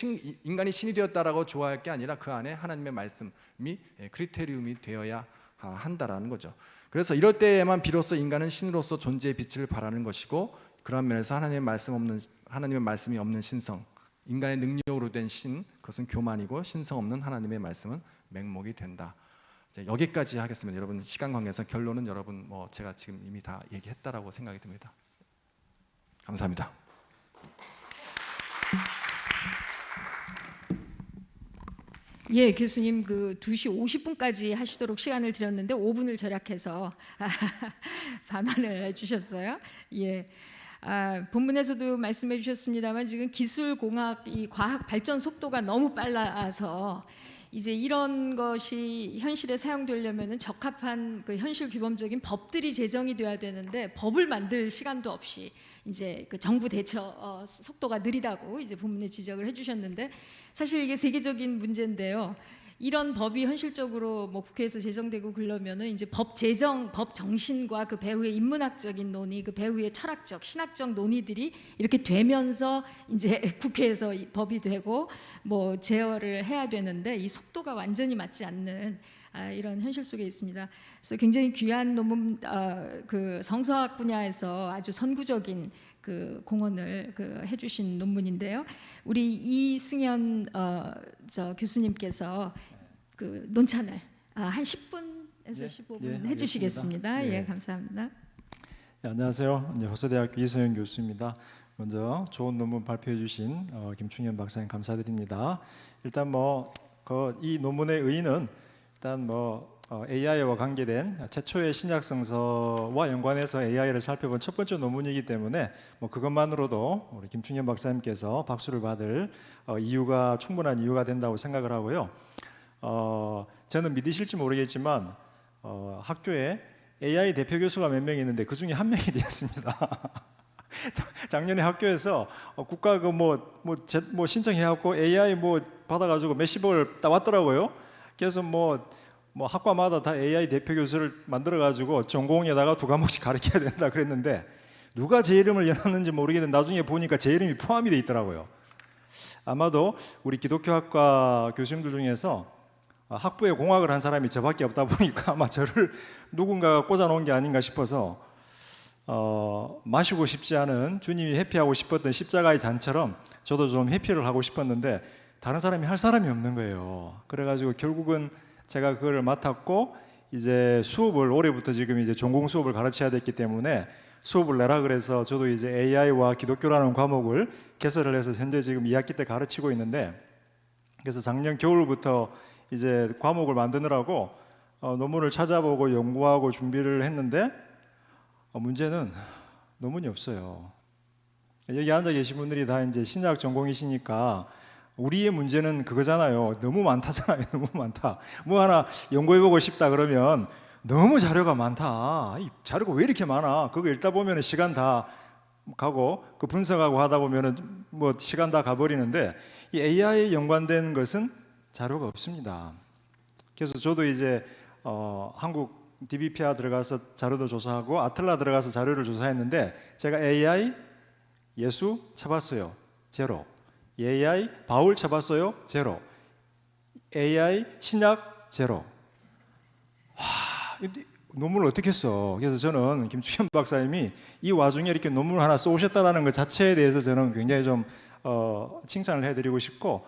인간이 신이 되었다라고 좋아할 게 아니라 그 안에 하나님의 말씀이 크리테리움이 되어야 한다라는 거죠. 그래서 이럴 때에만 비로소 인간은 신으로서 존재의 빛을 발하는 것이고, 그런 면에서 하나님의 말씀이 없는 신성, 인간의 능력으로 된 신, 그것은 교만이고 신성 없는 하나님의 말씀은 맹목이 된다. 여기까지 하겠습니다. 여러분 시간 관계에서 결론은 여러분 제가 지금 이미 다 얘기했다라고 생각이 듭니다. 감사합니다. 예, 교수님 그 2시 50분까지 하시도록 시간을 드렸는데 5분을 절약해서 반환을 해주셨어요. 예. 본문에서도 말씀해 주셨습니다만 지금 기술공학, 이 과학 발전 속도가 너무 빨라서 이제 이런 것이 현실에 사용되려면 적합한 그 현실 규범적인 법들이 제정이 돼야 되는데 법을 만들 시간도 없이 이제 그 정부 대처 속도가 느리다고 이제 본문에 지적을 해주셨는데, 사실 이게 세계적인 문제인데요. 이런 법이 현실적으로 국회에서 제정되고 그러면은 이제 법 제정, 법 정신과 그 배후의 인문학적인 논의, 그 배후의 철학적, 신학적 논의들이 이렇게 되면서 이제 국회에서 법이 되고 제어를 해야 되는데 이 속도가 완전히 맞지 않는 이런 현실 속에 있습니다. 그래서 굉장히 귀한 논문, 그 성서학 분야에서 아주 선구적인 그 공헌을 해주신 논문인데요. 우리 이승현 교수님께서 그 논찬을 한 10분에서 15분 해주시겠습니다. 예, 감사합니다. 네, 안녕하세요. 호서대학교 이승현 교수입니다. 먼저 좋은 논문 발표해 주신 김충현 박사님 감사드립니다. 일단 이 논문의 의의는 일단 AI와 관계된 최초의 신약성서와 연관해서 AI를 살펴본 첫 번째 논문이기 때문에 그것만으로도 우리 김충현 박사님께서 박수를 받을 이유가 충분한 이유가 된다고 생각을 하고요. 저는 믿으실지 모르겠지만 학교에 AI 대표 교수가 몇 명 있는데 그 중에 한 명이 되었습니다. 작년에 학교에서 국가 신청해갖고 AI 받아가지고 몇십억을 따왔더라고요. 그래서 학과마다 다 AI 대표 교수를 만들어가지고 전공에다가 2과목씩 가르쳐야 된다 그랬는데 누가 제 이름을 열었는지 모르겠는데 나중에 보니까 제 이름이 포함이 돼 있더라고요. 아마도 우리 기독교학과 교수님들 중에서 학부에 공학을 한 사람이 저밖에 없다 보니까 아마 저를 누군가가 꽂아놓은 게 아닌가 싶어서 마시고 싶지 않은 주님이 회피하고 싶었던 십자가의 잔처럼 저도 좀 회피를 하고 싶었는데 다른 사람이 할 사람이 없는 거예요. 그래가지고 결국은 제가 그걸 맡았고 이제 수업을 올해부터 지금 이제 전공 수업을 가르쳐야 됐기 때문에 수업을 내라 그래서 저도 이제 AI와 기독교라는 과목을 개설을 해서 현재 지금 2학기 때 가르치고 있는데, 그래서 작년 겨울부터 이제 과목을 만드느라고 논문을 찾아보고 연구하고 준비를 했는데 문제는 논문이 없어요. 여기 앉아 계신 분들이 다 이제 신약 전공이시니까 우리의 문제는 그거잖아요. 너무 많다잖아요. 너무 많다. 하나 연구해보고 싶다 그러면 너무 자료가 많다. 이 자료가 왜 이렇게 많아? 그거 읽다 보면 시간 다 가고 그 분석하고 하다 보면은 시간 다 가버리는데 이 AI에 연관된 것은 자료가 없습니다. 그래서 저도 이제 한국 DBPA 들어가서 자료도 조사하고 아틀라 들어가서 자료를 조사했는데 제가 AI 예수 쳐봤어요. 제로. AI 바울 쳐봤어요. 제로. AI 신약 제로. 논문을 어떻게 써? 그래서 저는 김충현 박사님이 이 와중에 이렇게 논문을 하나 써오셨다는 것 자체에 대해서 저는 굉장히 좀 칭찬을 해드리고 싶고,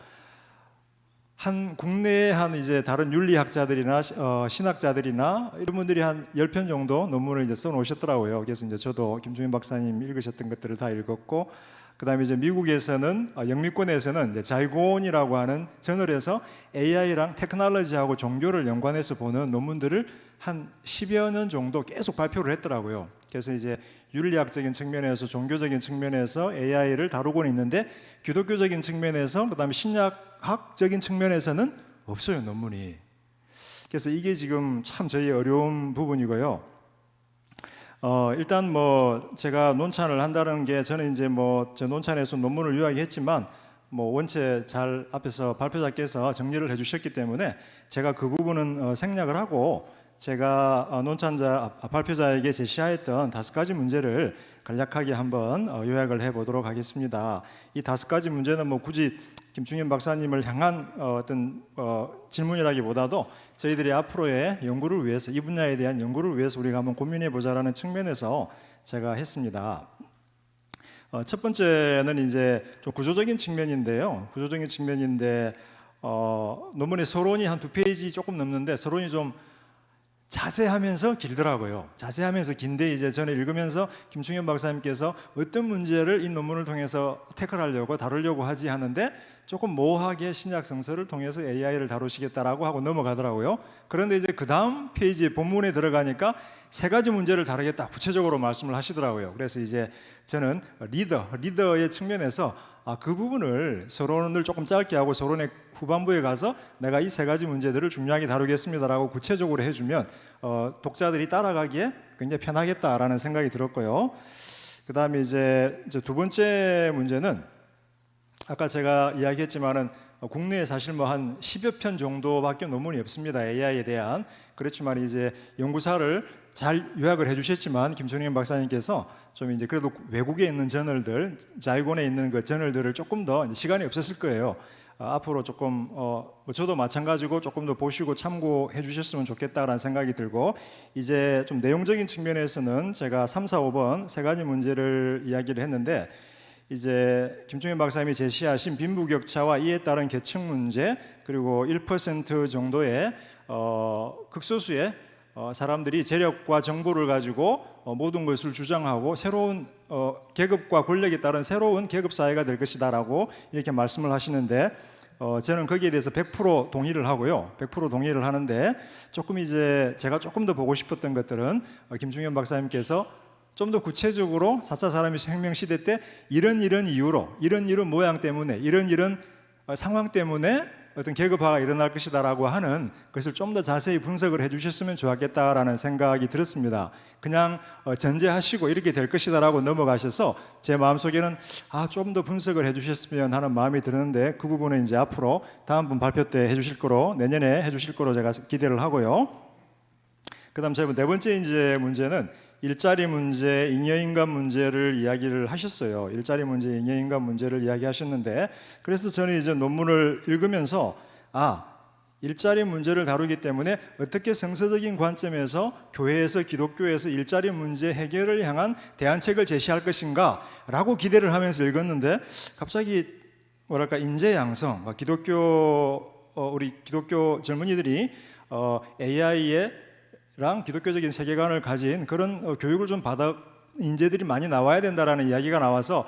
국내에 이제 다른 윤리학자들이나 신학자들이나 이런 분들이 한 10편 정도 논문을 이제 써놓으셨더라고요. 그래서 이제 저도 김충현 박사님 읽으셨던 것들을 다 읽었고, 그다음에 이제 미국에서는 영미권에서는 이제 자이곤이라고 하는 저널에서 AI랑 테크놀로지하고 종교를 연관해서 보는 논문들을 한 10여 년 정도 계속 발표를 했더라고요. 그래서 이제 윤리학적인 측면에서 종교적인 측면에서 AI를 다루고는 있는데 기독교적인 측면에서 그다음에 신약학적인 측면에서는 없어요, 논문이. 그래서 이게 지금 참 저희 어려운 부분이고요. 일단 뭐 제가 논찬을 한다는 게 저는 이제 뭐 제 논찬에서 논문을 요약했지만 뭐 원체 잘 앞에서 발표자께서 정리를 해주셨기 때문에 제가 그 부분은 생략을 하고 제가 발표자에게 제시하였던 5가지 문제를 간략하게 한번 요약을 해보도록 하겠습니다. 이 5가지 문제는 뭐 굳이 김충현 박사님을 향한 어떤 질문이라기보다도 저희들이 앞으로의 연구를 위해서 이 분야에 대한 연구를 위해서 우리가 한번 고민해 보자라는 측면에서 제가 했습니다. 첫 번째는 이제 좀 구조적인 측면인데요. 구조적인 측면인데 논문의 서론이 한 2페이지 조금 넘는데 서론이 좀 자세하면서 길더라고요. 자세하면서 긴데 이제 저는 읽으면서 김충현 박사님께서 어떤 문제를 이 논문을 통해서 태클하려고 다루려고 하지 하는데 조금 모호하게 신약 성서를 통해서 AI를 다루시겠다라고 하고 넘어가더라고요. 그런데 이제 그 다음 페이지에 본문에 들어가니까 3가지 문제를 다루겠다 구체적으로 말씀을 하시더라고요. 그래서 이제 저는 리더의 측면에서 그 부분을 서론을 조금 짧게 하고 서론의 후반부에 가서 내가 이 3가지 문제들을 중요하게 다루겠습니다라고 구체적으로 해주면 독자들이 따라가기에 굉장히 편하겠다라는 생각이 들었고요. 그 다음에 이제 두 번째 문제는 아까 제가 이야기했지만은 국내에 사실 뭐 한 10여 편 정도밖에 논문이 없습니다. AI에 대한. 그렇지만 이제 연구사를 잘 요약을 해주셨지만 김충현 박사님께서 좀 이제 그래도 외국에 있는 저널들, 자이곤에 있는 그 저널들을 조금 더 시간이 없었을 거예요. 앞으로 조금 저도 마찬가지고 조금 더 보시고 참고해 주셨으면 좋겠다라는 생각이 들고 이제 좀 내용적인 측면에서는 제가 3, 4, 5번 3가지 문제를 이야기를 했는데 이제 김충현 박사님이 제시하신 빈부격차와 이에 따른 계층 문제 그리고 1% 정도의 극소수의 사람들이 재력과 정보를 가지고 모든 것을 주장하고 새로운 계급과 권력에 따른 새로운 계급 사회가 될 것이다라고 이렇게 말씀을 하시는데 저는 거기에 대해서 100% 동의를 하고요. 100% 동의를 하는데 조금 이제 제가 조금 더 보고 싶었던 것들은 김충현 박사님께서 좀 더 구체적으로 4차 산업혁명 시대 때 이런 이유로 이런 모양 때문에 이런 상황 때문에 어떤 계급화가 일어날 것이다라고 하는 것을 좀 더 자세히 분석을 해주셨으면 좋았겠다라는 생각이 들었습니다. 그냥 전제하시고 이렇게 될 것이다라고 넘어가셔서 제 마음속에는 좀 더 분석을 해주셨으면 하는 마음이 드는데 그 부분은 이제 앞으로 다음번 발표 때 해주실 거로 내년에 해주실 거로 제가 기대를 하고요. 그다음 제 4번째 이제 문제는 일자리 문제, 잉여인간 문제를 이야기를 하셨어요. 일자리 문제, 잉여인간 문제를 이야기하셨는데 그래서 저는 이제 논문을 읽으면서 일자리 문제를 다루기 때문에 어떻게 성서적인 관점에서 교회에서 기독교에서 일자리 문제 해결을 향한 대안책을 제시할 것인가 라고 기대를 하면서 읽었는데 갑자기 뭐랄까 인재양성, 우리 기독교 젊은이들이 AI랑 기독교적인 세계관을 가진 그런 교육을 좀 받아 인재들이 많이 나와야 된다라는 이야기가 나와서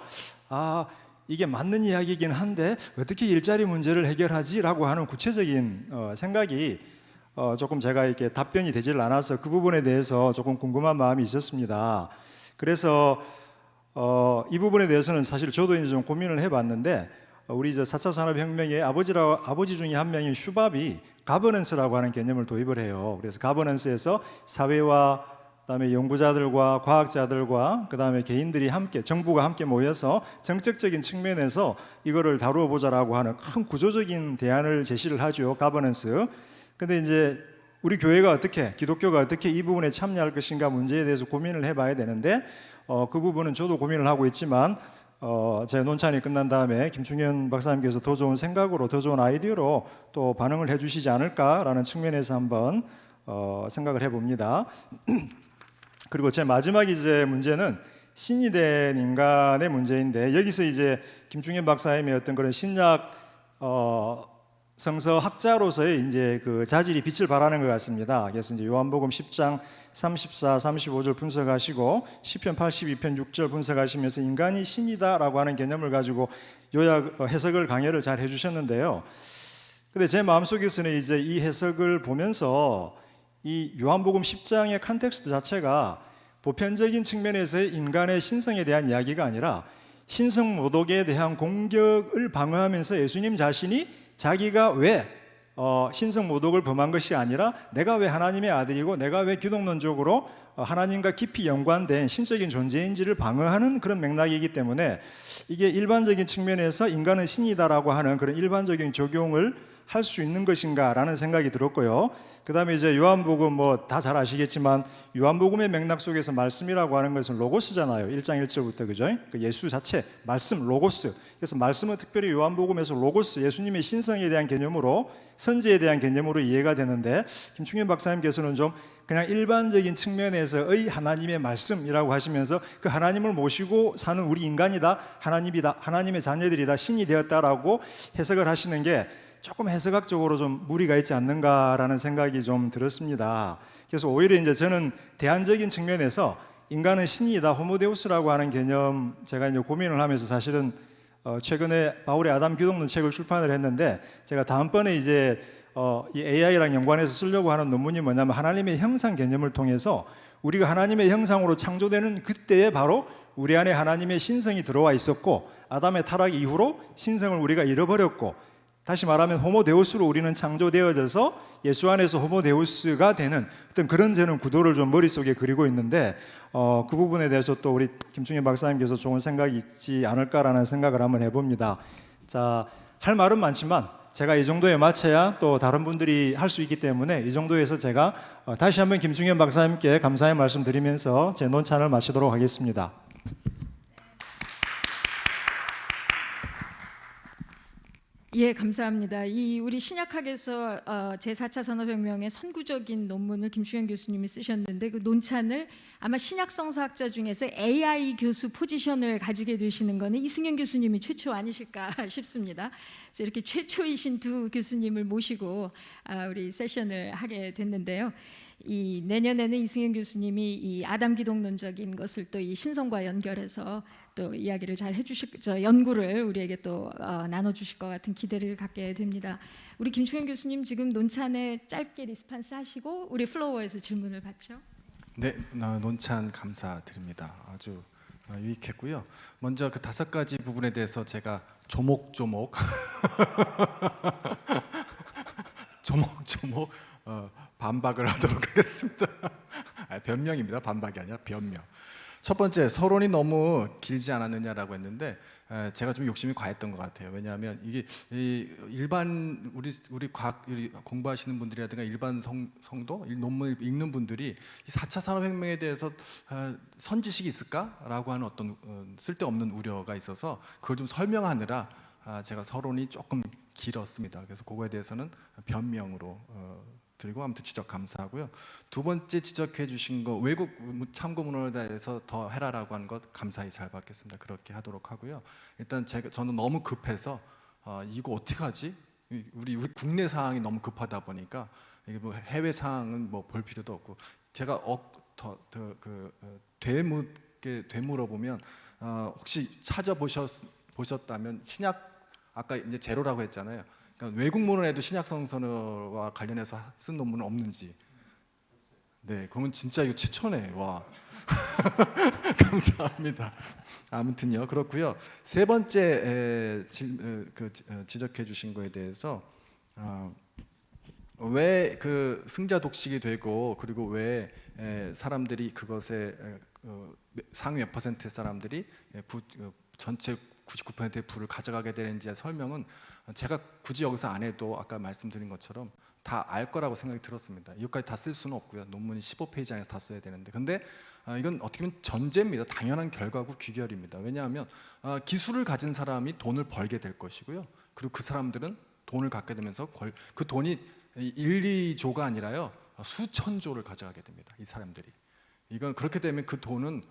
이게 맞는 이야기이긴 한데 어떻게 일자리 문제를 해결하지라고 하는 구체적인 생각이 조금 제가 이렇게 답변이 되질 않아서 그 부분에 대해서 조금 궁금한 마음이 있었습니다. 그래서 이 부분에 대해서는 사실 저도 이제 좀 고민을 해봤는데 우리 이제 4차 산업혁명의 아버지 중에 한 명인 슈밥이 가버넌스라고 하는 개념을 도입을 해요. 그래서 가버넌스에서 사회와 그다음에 연구자들과 과학자들과 그다음에 개인들이 함께 정부가 함께 모여서 정책적인 측면에서 이거를 다루어 보자라고 하는 큰 구조적인 대안을 제시를 하죠. 가버넌스. 근데 이제 우리 교회가 어떻게 기독교가 어떻게 이 부분에 참여할 것인가 문제에 대해서 고민을 해봐야 되는데 그 부분은 저도 고민을 하고 있지만 제 논찬이 끝난 다음에 김충현 박사님께서 더 좋은 생각으로 더 좋은 아이디어로 또 반응을 해주시지 않을까라는 측면에서 한번 생각을 해봅니다. 그리고 제 마지막 이제 문제는 신이 된 인간의 문제인데 여기서 이제 김충현 박사님의 어떤 그런 신약 성서 학자로서의 이제 그 자질이 빛을 발하는 것 같습니다. 그래서 이제 요한복음 10장 34, 35절 분석하시고 시편 82편 6절 분석하시면서 인간이 신이다라고 하는 개념을 가지고 요약 해석을 강의를 잘 해주셨는데요. 근데 제 마음속에서는 이제 이 해석을 보면서 이 요한복음 10장의 컨텍스트 자체가 보편적인 측면에서의 인간의 신성에 대한 이야기가 아니라 신성 모독에 대한 공격을 방어하면서 예수님 자신이 자기가 왜 신성 모독을 범한 것이 아니라 내가 왜 하나님의 아들이고 내가 왜 기독론적으로 하나님과 깊이 연관된 신적인 존재인지를 방어하는 그런 맥락이기 때문에 이게 일반적인 측면에서 인간은 신이다라고 하는 그런 일반적인 적용을 할 수 있는 것인가라는 생각이 들었고요. 그 다음에 이제 요한복음 뭐 다 잘 아시겠지만 요한복음의 맥락 속에서 말씀이라고 하는 것은 로고스잖아요. 1장 1절부터 그죠? 그 예수 자체 말씀 로고스. 그래서 말씀은 특별히 요한복음에서 로고스 예수님의 신성에 대한 개념으로 선지에 대한 개념으로 이해가 되는데 김충현 박사님께서는 좀 그냥 일반적인 측면에서의 하나님의 말씀이라고 하시면서 그 하나님을 모시고 사는 우리 인간이다, 하나님이다, 하나님의 자녀들이다, 신이 되었다라고 해석을 하시는 게 조금 해석학적으로 좀 무리가 있지 않는가라는 생각이 좀 들었습니다. 그래서 오히려 이제 저는 대안적인 측면에서 인간은 신이다, 호모데우스라고 하는 개념 제가 이제 고민을 하면서 사실은 최근에 바울의 아담 기독론 책을 출판을 했는데 제가 다음번에 이제 이 AI랑 연관해서 쓰려고 하는 논문이 뭐냐면 하나님의 형상 개념을 통해서 우리가 하나님의 형상으로 창조되는 그때에 바로 우리 안에 하나님의 신성이 들어와 있었고 아담의 타락 이후로 신성을 우리가 잃어버렸고 다시 말하면 호모데우스로 우리는 창조되어져서 예수 안에서 호모데우스가 되는 어떤 그런 저는 구도를 좀 머릿속에 그리고 있는데 그 부분에 대해서 또 우리 김충현 박사님께서 좋은 생각이 있지 않을까라는 생각을 한번 해봅니다. 자, 할 말은 많지만 제가 이 정도에 맞춰야 또 다른 분들이 할 수 있기 때문에 이 정도에서 제가 다시 한번 김충현 박사님께 감사의 말씀 드리면서 제 논찬을 마치도록 하겠습니다. 예, 감사합니다. 이 우리 신약학에서 제4차 산업혁명의 선구적인 논문을 김충현 교수님이 쓰셨는데 그 논찬을 아마 신약 성서학자 중에서 AI 교수 포지션을 가지게 되시는 거는 이승현 교수님이 최초 아니실까 싶습니다. 그래서 이렇게 최초이신 두 교수님을 모시고 우리 세션을 하게 됐는데요. 이 내년에는 이승현 교수님이 이 아담 기독론적인 것을 또 이 신성과 연결해서 또 이야기를 잘 해주실 연구를 우리에게 또 나눠주실 것 같은 기대를 갖게 됩니다. 우리 김충현 교수님 지금 논찬에 짧게 리스판스 하시고 우리 플로어에서 질문을 받죠. 네, 논찬 감사드립니다. 아주 유익했고요. 먼저 그 5가지 부분에 대해서 제가 조목조목 조목조목 반박을 하도록 하겠습니다. 변명입니다. 반박이 아니라 변명. 첫 번째, 서론이 너무 길지 않았느냐라고 했는데 제가 좀 욕심이 과했던 것 같아요. 왜냐하면 이게 일반 우리 과학 공부하시는 분들이라든가 일반 성도 논문을 읽는 분들이 이 4차 산업혁명에 대해서 선지식이 있을까라고 하는 어떤 쓸데없는 우려가 있어서 그걸 좀 설명하느라 제가 서론이 조금 길었습니다. 그래서 그거에 대해서는 변명으로 드리고 아무튼 지적 감사하고요. 두 번째 지적해 주신 거 외국 참고 문헌에 대해서 더 해라라고 하는 것 감사히 잘 받겠습니다. 그렇게 하도록 하고요. 일단 저는 너무 급해서 이거 어떻게 하지? 우리 국내 상황이 너무 급하다 보니까 이게 뭐 해외 상황은 뭐 볼 필요도 없고 제가 되물어 보면 혹시 찾아보셨다면 신약 아까 이제 제로라고 했잖아요. 그러니까 외국 문헌에도 신약 성서와 관련해서 쓴 논문은 없는지. 네, 그러면 진짜 이거 최초네. 와, 감사합니다. 아무튼요, 그렇고요. 세 번째 지적해 주신 거에 대해서 왜 그 승자 독식이 되고 그리고 왜 사람들이 그것에 상위 몇 퍼센트의 사람들이 전체 99%의 부를 가져가게 되는지의 설명은 제가 굳이 여기서 안 해도 아까 말씀드린 것처럼 다 알 거라고 생각이 들었습니다. 이것까지 다 쓸 수는 없고요. 논문이 15페이지 안에서 다 써야 되는데 근데 이건 어떻게 보면 전제입니다. 당연한 결과고 귀결입니다. 왜냐하면 기술을 가진 사람이 돈을 벌게 될 것이고요. 그리고 그 사람들은 돈을 갖게 되면서 그 돈이 1, 2조가 아니라요. 수천조를 가져가게 됩니다. 이 사람들이. 이건 그렇게 되면 그 돈은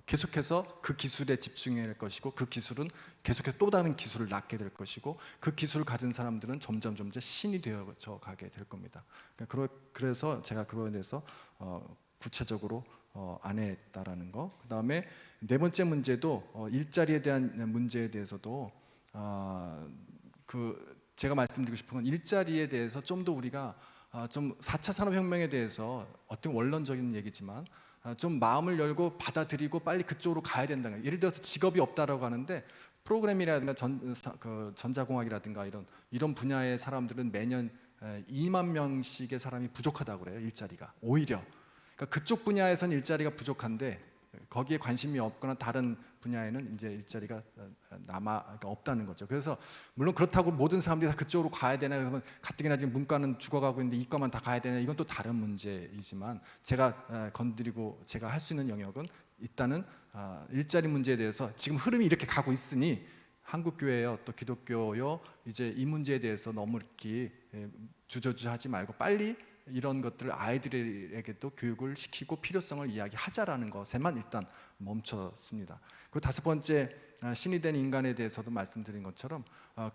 계속해서 그 기술에 집중해야 할 것이고 그 기술은 계속해서 또 다른 기술을 낳게 될 것이고 그 기술을 가진 사람들은 점점 신이 되어져 가게 될 겁니다. 그래서 제가 그거에 대해서 구체적으로 안 했다라는 거. 그다음에 네 번째 문제도 일자리에 대한 문제에 대해서도 제가 말씀드리고 싶은 건 일자리에 대해서 좀 더 우리가 좀 4차 산업혁명에 대해서 어떤 원론적인 얘기지만 좀 마음을 열고 받아들이고 빨리 그쪽으로 가야 된다는 거예요. 예를 들어서 직업이 없다라고 하는데 프로그래밍이라든가 전자공학이라든가 이런 분야의 사람들은 매년 2만 명씩의 사람이 부족하다고 그래요. 일자리가 오히려 그러니까 그쪽 분야에서는 일자리가 부족한데 거기에 관심이 없거나 다른 분야에는 이제 일자리가 그러니까 없다는 거죠. 그래서 물론 그렇다고 모든 사람들이 다 그쪽으로 가야 되나 그러면 가뜩이나 지금 문과는 죽어가고 있는데 이과만 다 가야 되나 이건 또 다른 문제이지만 제가 건드리고 제가 할 수 있는 영역은 일단은 일자리 문제에 대해서 지금 흐름이 이렇게 가고 있으니 한국 교회요 또 기독교요 이제 이 문제에 대해서 너무 이렇게 주저주저하지 말고 빨리 이런 것들을 아이들에게도 교육을 시키고 필요성을 이야기하자라는 것에만 일단 멈췄습니다. 그리고 다섯 번째 신이 된 인간에 대해서도 말씀드린 것처럼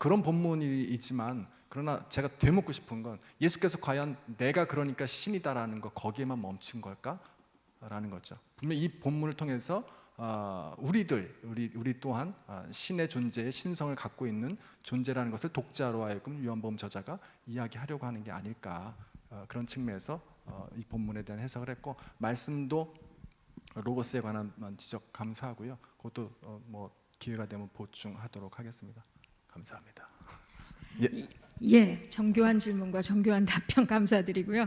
그런 본문이지만 그러나 제가 되묻고 싶은 건 예수께서 과연 내가 그러니까 신이다라는 거 거기에만 멈춘 걸까라는 거죠. 분명히 이 본문을 통해서 우리 또한 신의 존재의 신성을 갖고 있는 존재라는 것을 독자로 하여금 요한복음 저자가 이야기하려고 하는 게 아닐까. 그런 측면에서 이 본문에 대한 해석을 했고 말씀도 로고스에 관한 지적 감사하고요. 그것도 뭐 기회가 되면 보충하도록 하겠습니다. 감사합니다. 예, 정교한 질문과 정교한 답변 감사드리고요.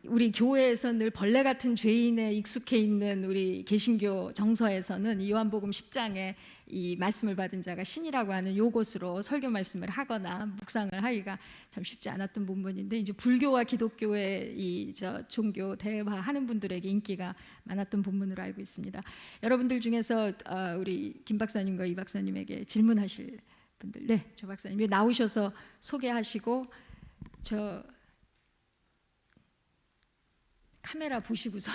우리 교회에서 늘 벌레 같은 죄인에 익숙해 있는 우리 개신교 정서에서는 요한복음 10장에 이 말씀을 받은 자가 신이라고 하는 요것으로 설교 말씀을 하거나 묵상을 하기가 참 쉽지 않았던 부분인데 이제 불교와 기독교의 이 종교 대화하는 분들에게 인기가 많았던 본문으로 알고 있습니다. 여러분들 중에서 우리 김 박사님과 이 박사님에게 질문하실 분들, 네, 조 박사님 나오셔서 소개하시고 저 카메라 보시고서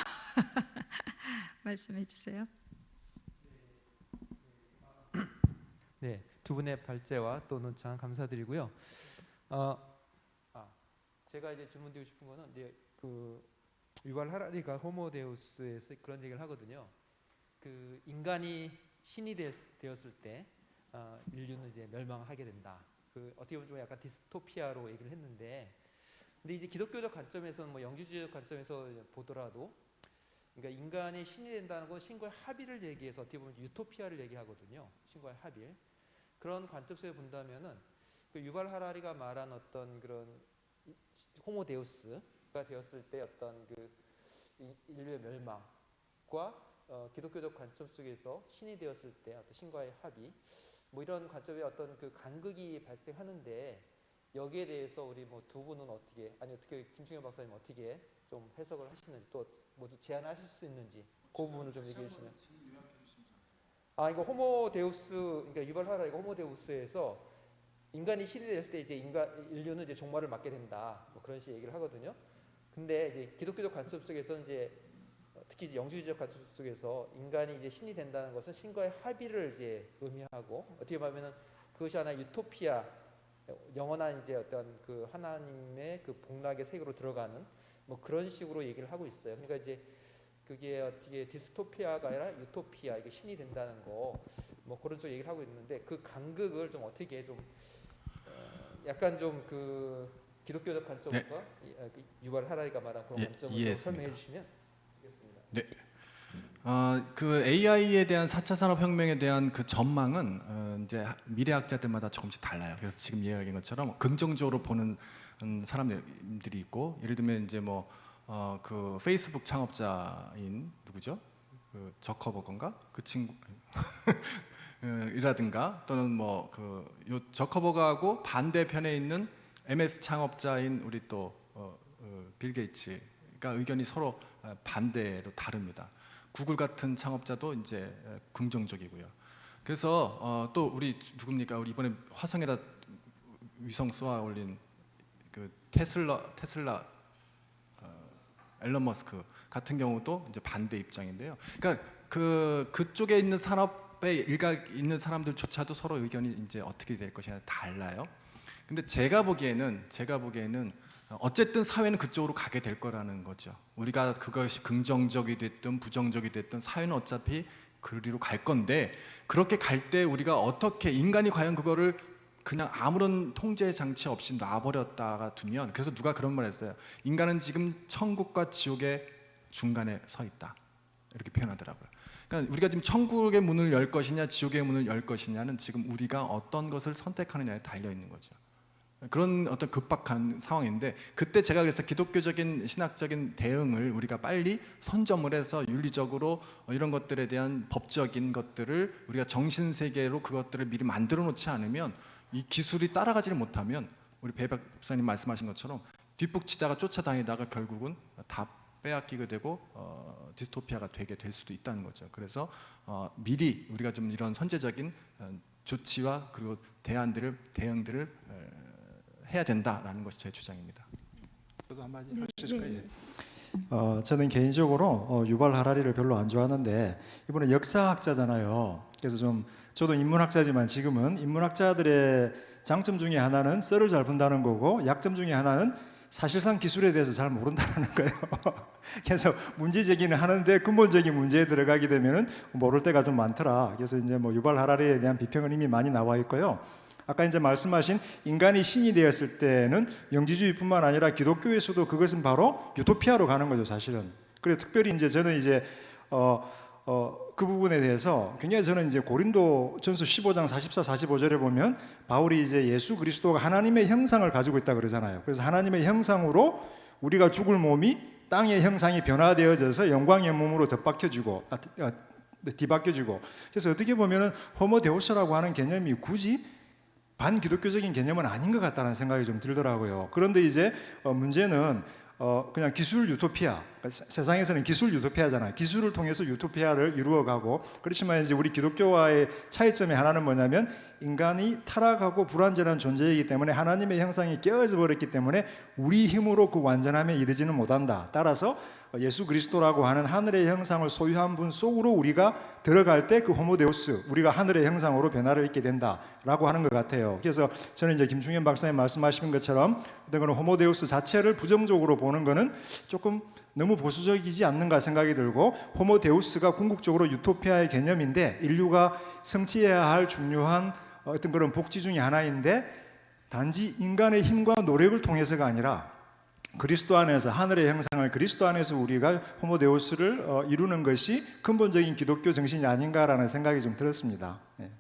말씀해 주세요. 네, 두 분의 발제와 또 논창 감사드리고요. 제가 이제 질문드리고 싶은 거는 이제 그 유발 하라리가 호모데우스에서 그런 얘기를 하거든요. 그 인간이 신이 되었을 때 인류는 이제 멸망하게 된다. 그 어떻게 보면 좀 약간 디스토피아로 얘기를 했는데, 근데 이제 기독교적 관점에서는 뭐 영지주의적 관점에서 보더라도, 그러니까 인간이 신이 된다는 건 신과의 합의를 얘기해서 어떻게 보면 유토피아를 얘기하거든요. 신과의 합의. 그런 관점에서 본다면은 그 유발 하라리가 말한 어떤 그런 호모데우스가 되었을 때 어떤 그 인류의 멸망과 기독교적 관점 속에서 신이 되었을 때 어떤 신과의 합의, 뭐 이런 관점의 어떤 그 간극이 발생하는데, 여기에 대해서 우리 뭐 두 분은 어떻게 김충현 박사님 어떻게 좀 해석을 하시는지, 또 모두 제안하실 수 있는지 그 부분을 좀 얘기해 주시면. 이거 호모데우스, 그러니까 유발 하라리가 호모데우스에서 인간이 신이 될 때 이제 인류는 이제 종말을 맞게 된다, 뭐 그런 식의 얘기를 하거든요. 근데 이제 기독교적 관점 속에서 이제 특히 이제 영주의적 관점 속에서 인간이 이제 신이 된다는 것은 신과의 합의를 이제 의미하고, 어떻게 보면은 그것이 하나의 유토피아, 영원한 이제 어떤 그 하나님의 그 복락의 세계로 들어가는 뭐 그런 식으로 얘기를 하고 있어요. 그러니까 이제 그게 어떻게 디스토피아가 아니라 유토피아, 이게 신이 된다는 거, 뭐 그런 식으로 얘기를 하고 있는데, 그 간극을 좀 어떻게 좀 약간 좀 그 기독교적 관점과 유발 하라리가 말한 그런 관점을 좀 설명해 주시면 되겠습니다. 네. 그 AI에 대한 4차 산업혁명에 대한 그 전망은 이제 미래학자들마다 조금씩 달라요. 그래서 지금 이야기한 것처럼 긍정적으로 보는 사람들이 있고, 예를 들면 이제 뭐 그 페이스북 창업자인 누구죠? 그 저커버건가? 그 친구 이라든가, 또는 뭐 요 저커버거하고 반대편에 있는 MS 창업자인 우리 또 빌 게이츠가 의견이 서로 반대로 다릅니다. 구글 같은 창업자도 이제 긍정적이고요. 그래서 또 우리 누굽니까? 우리 이번에 화성에다 위성 쏘아 올린 그 테슬라 앨런 머스크 같은 경우도 이제 반대 입장인데요. 그러니까 그쪽에 있는 산업에 일각 있는 사람들조차도 서로 의견이 이제 어떻게 될 것이냐 달라요. 근데 제가 보기에는 어쨌든 사회는 그쪽으로 가게 될 거라는 거죠. 우리가 그것이 긍정적이 됐든 부정적이 됐든 사회는 어차피 그리로 갈 건데, 그렇게 갈 때 우리가 어떻게 인간이 과연 그거를 그냥 아무런 통제 장치 없이 놔버렸다가 두면, 그래서 누가 그런 말 했어요. 인간은 지금 천국과 지옥의 중간에 서 있다, 이렇게 표현하더라고요. 그러니까 우리가 지금 천국의 문을 열 것이냐 지옥의 문을 열 것이냐는 지금 우리가 어떤 것을 선택하느냐에 달려 있는 거죠. 그런 어떤 급박한 상황인데, 그때 제가 그래서 기독교적인 신학적인 대응을 우리가 빨리 선점을 해서 윤리적으로 이런 것들에 대한 법적인 것들을 우리가 정신세계로 그것들을 미리 만들어 놓지 않으면, 이 기술이 따라가지를 못하면 우리 배 박사님 말씀하신 것처럼 뒷북치다가 쫓아다니다가 결국은 다 빼앗기게 되고 디스토피아가 되게 될 수도 있다는 거죠. 그래서 미리 우리가 좀 이런 선제적인 조치와 그리고 대응들을 해야 된다라는 것이 제 주장입니다. 저도 한마디 네, 하실까요? 네. 저는 개인적으로 유발 하라리를 별로 안 좋아하는데, 이분은 역사학자잖아요. 그래서 좀 저도 인문학자지만 지금은 인문학자들의 장점 중에 하나는 썰을 잘 푼다는 거고, 약점 중에 하나는 사실상 기술에 대해서 잘 모른다는 거예요. 그래서 문제 제기는 하는데 근본적인 문제에 들어가게 되면은 모를 때가 좀 많더라. 그래서 이제 뭐 유발 하라리에 대한 비평은 이미 많이 나와 있고요. 아까 이제 말씀하신 인간이 신이 되었을 때는 영지주의뿐만 아니라 기독교에서도 그것은 바로 유토피아로 가는 거죠, 사실은. 그래서 특별히 이제 저는 이제 그 부분에 대해서 굉장히 저는 이제 고린도전서 15장 44, 45절에 보면 바울이 이제 예수 그리스도가 하나님의 형상을 가지고 있다 그러잖아요. 그래서 하나님의 형상으로 우리가 죽을 몸이 땅의 형상이 변화되어져서 영광의 몸으로 뒤바뀌어지고, 그래서 어떻게 보면은 호모데우스라고 하는 개념이 굳이 반기독교적인 개념은 아닌 것 같다는 생각이 좀 들더라고요. 그런데 이제 문제는 그냥 기술 유토피아, 그러니까 세상에서는 기술 유토피아잖아요. 기술을 통해서 유토피아를 이루어가고, 그렇지만 이제 우리 기독교와의 차이점의 하나는 뭐냐면 인간이 타락하고 불완전한 존재이기 때문에 하나님의 형상이 깨어져 버렸기 때문에 우리 힘으로 그 완전함에 이르지는 못한다. 따라서 예수 그리스도라고 하는 하늘의 형상을 소유한 분 속으로 우리가 들어갈 때 그 호모데우스, 우리가 하늘의 형상으로 변화를 입게 된다라고 하는 것 같아요. 그래서 저는 이제 김충현 박사님 말씀하신 것처럼 어떤 그런 호모데우스 자체를 부정적으로 보는 거는 조금 너무 보수적이지 않는가 생각이 들고, 호모데우스가 궁극적으로 유토피아의 개념인데 인류가 성취해야 할 중요한 어떤 그런 복지 중에 하나인데, 단지 인간의 힘과 노력을 통해서가 아니라 그리스도 안에서 하늘의 형상을 그리스도 안에서 우리가 호모데우스를 이루는 것이 근본적인 기독교 정신이 아닌가라는 생각이 좀 들었습니다. 네.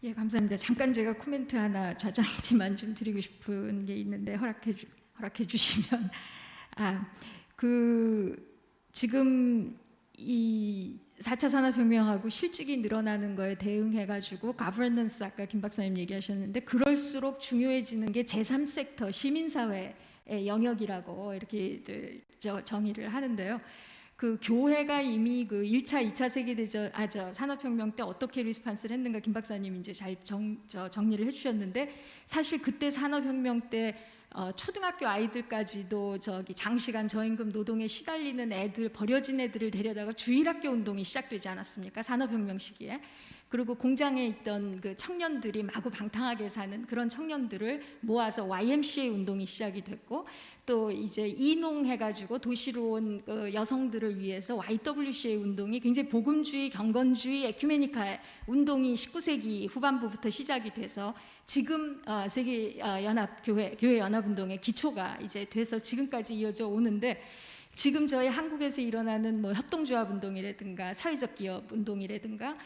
예, 감사합니다. 잠깐 제가 코멘트 하나 좌장이지만 좀 드리고 싶은 게 있는데 허락해 주시면, 지금 이 4차 산업혁명하고 실직이 늘어나는 거에 대응해가지고 가버넌스, 아까 김 박사님 얘기하셨는데, 그럴수록 중요해지는 게 제3섹터 시민사회의 영역이라고 이렇게 정의를 하는데요. 그 교회가 이미 그 1차, 2차 세계대전, 산업혁명 때 어떻게 리스판스를 했는가 김 박사님이 이제 잘 정리를 해주셨는데, 사실 그때 산업혁명 때 초등학교 아이들까지도 장시간 저임금 노동에 시달리는 애들, 버려진 애들을 데려다가 주일학교 운동이 시작되지 않았습니까? 산업혁명 시기에. 그리고 공장에 있던 그 청년들이 마구 방탕하게 사는 그런 청년들을 모아서 YMCA 운동이 시작이 됐고, 또 이제 이농해가지고 도시로 온 여성들을 위해서 YWCA 운동이 굉장히 복음주의, 경건주의, 에큐메니칼 운동이 19세기 후반부부터 시작이 돼서 지금 세계 교회 연합 운동의 기초가 이제 돼서 지금까지 이어져 오는데, 지금 저희 한국에서 일어나는 뭐 협동조합 운동이라든가 사회적 기업 운동이라든가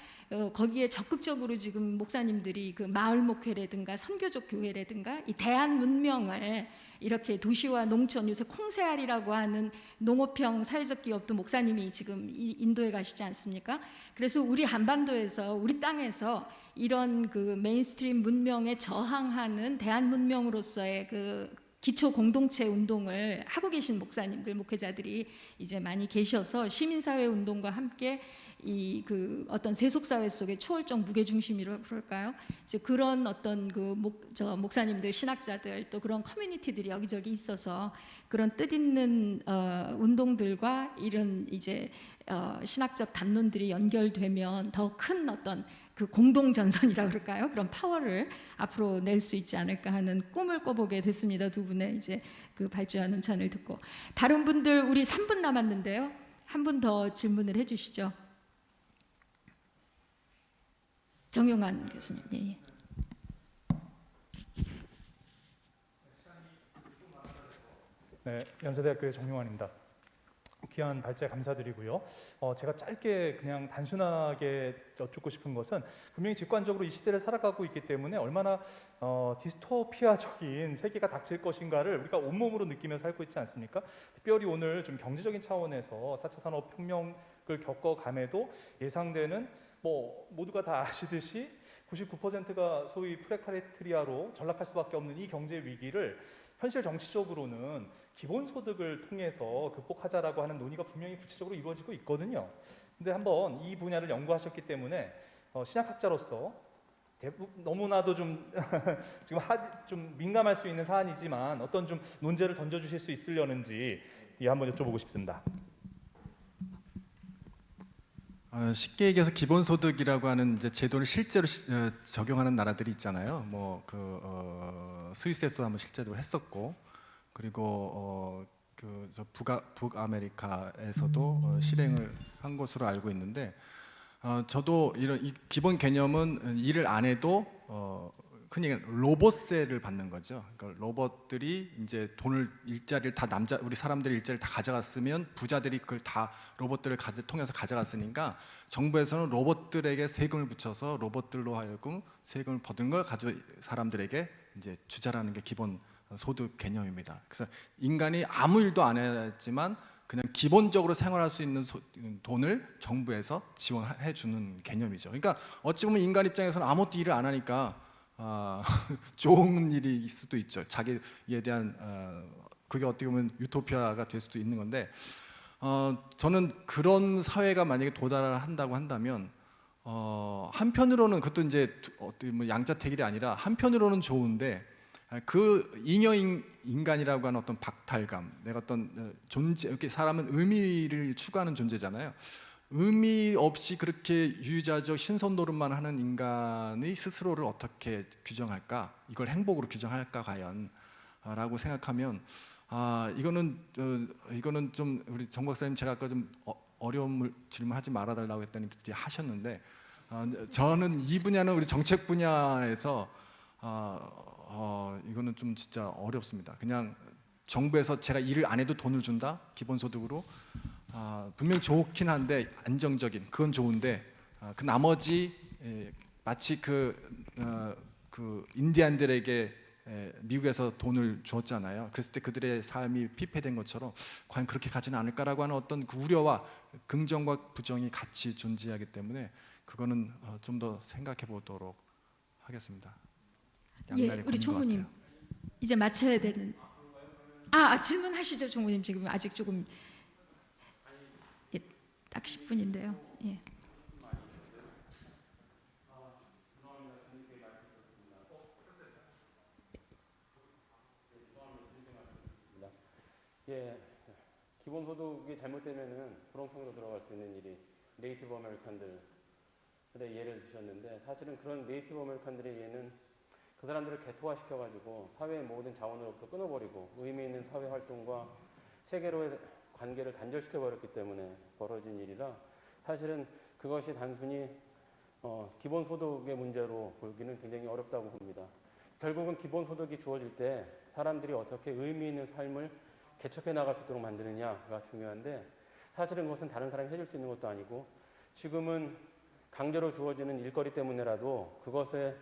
거기에 적극적으로 지금 목사님들이 그 마을 목회라든가 선교적 교회라든가 이 대한 문명을 이렇게 도시와 농촌, 요새 콩세알이라고 하는 농업형 사회적 기업도 목사님이 지금 인도에 가시지 않습니까? 그래서 우리 한반도에서, 우리 땅에서 이런 그 메인스트림 문명에 저항하는 대한 문명으로서의 그 기초 공동체 운동을 하고 계신 목사님들, 목회자들이 이제 많이 계셔서 시민사회 운동과 함께 이 그 어떤 세속 사회 속의 초월적 무게 중심이라고 그럴까요? 이제 그런 어떤 그 목사님들, 신학자들, 또 그런 커뮤니티들이 여기저기 있어서 그런 뜻있는 운동들과 이런 이제 신학적 담론들이 연결되면 더 큰 어떤 그 공동 전선이라고 그럴까요? 그런 파워를 앞으로 낼 수 있지 않을까 하는 꿈을 꿔보게 됐습니다. 두 분의 이제 그 발주하는 찬을 듣고. 다른 분들 우리 3분 남았는데요. 한 분 더 질문을 해주시죠. 정용환 교수님. 네. 네, 연세대학교의 정용환입니다. 귀한 발제 감사드리고요. 제가 짧게 그냥 단순하게 여쭙고 싶은 것은 분명히 직관적으로 이 시대를 살아가고 있기 때문에 얼마나 디스토피아적인 세계가 닥칠 것인가를 우리가 온몸으로 느끼며 살고 있지 않습니까? 특별히 오늘 좀 경제적인 차원에서 4차 산업혁명을 겪어감에도 예상되는 모두가 다 아시듯이 99%가 소위 프레카리트리아로 전락할 수밖에 없는 이 경제 위기를 현실 정치적으로는 기본소득을 통해서 극복하자라고 하는 논의가 분명히 구체적으로 이루어지고 있거든요. 근데 한번 이 분야를 연구하셨기 때문에 신약학자로서 너무나도 좀 지금 좀 민감할 수 있는 사안이지만 어떤 좀 논제를 던져주실 수 있으려는지 한번 여쭤보고 싶습니다. 쉽게 얘기해서 기본소득이라고 하는 이제 제도를 실제로 적용하는 나라들이 있잖아요. 스위스에서도 한번 실제로 했었고, 그리고 저 북아메리카에서도 실행을 한 것으로 알고 있는데, 저도 이 기본 개념은 일을 안 해도 흔히 로봇세를 받는 거죠. 그러니까 로봇들이 이제 돈을 일자리를 다 우리 사람들이 일자리를 다 가져갔으면 부자들이 그걸 다 로봇들을 통해서 가져갔으니까 정부에서는 로봇들에게 세금을 붙여서 로봇들로 하여금 세금을 버는 걸 사람들에게 이제 주자라는 게 기본 소득 개념입니다. 그래서 인간이 아무 일도 안 했지만 그냥 기본적으로 생활할 수 있는 돈을 정부에서 지원해 주는 개념이죠. 그러니까 어찌 보면 인간 입장에서는 아무것도 일을 안 하니까 좋은 일일 수도 있죠. 자기에 대한 그게 어떻게 보면 유토피아가 될 수도 있는 건데, 저는 그런 사회가 만약에 도달한다고 한다면 한편으로는 그것도 이제 어떻게 뭐 양자택일이 아니라 한편으로는 좋은데, 그 잉여 인간이라고 하는 어떤 박탈감, 내가 어떤 존재, 이렇게 사람은 의미를 추구하는 존재잖아요. 의미 없이 그렇게 유유자적 신선 노릇만 하는 인간의 스스로를 어떻게 규정할까? 이걸 행복으로 규정할까 과연? 라고 생각하면 이거는 좀 우리 정 박사님 제가 아까 좀 어려운 질문하지 말아달라고 했더니 드디어 하셨는데, 저는 이 분야는 우리 정책 분야에서 이거는 좀 진짜 어렵습니다. 그냥 정부에서 제가 일을 안 해도 돈을 준다? 기본소득으로? 분명 좋긴 한데 안정적인 그건 좋은데, 그 나머지 마치 그 인디안들에게 미국에서 돈을 주었잖아요. 그랬을 때 그들의 삶이 피폐된 것처럼 과연 그렇게 가지는 않을까라고 하는 어떤 그 우려와 긍정과 부정이 같이 존재하기 때문에 그거는 좀 더 생각해 보도록 하겠습니다. 예, 우리 총무님 이제 마쳐야 되는. 질문하시죠, 총무님. 지금 아직 조금 딱 10분인데요. 예. 예, 기본소득이 잘못되면은 불황성으로 들어갈 수 있는 일이 네이티브 아메리칸들의 예를 드셨는데, 사실은 그런 네이티브 아메리칸들의 예는 그 사람들을 개토화시켜가지고 사회의 모든 자원으로부터 끊어버리고 의미 있는 사회 활동과 세계로의 관계를 단절시켜버렸기 때문에 벌어진 일이라, 사실은 그것이 단순히 기본소득의 문제로 보기는 굉장히 어렵다고 봅니다. 결국은 기본소득이 주어질 때 사람들이 어떻게 의미 있는 삶을 개척해 나갈 수 있도록 만드느냐가 중요한데, 사실은 그것은 다른 사람이 해줄 수 있는 것도 아니고, 지금은 강제로 주어지는 일거리 때문에라도 그것에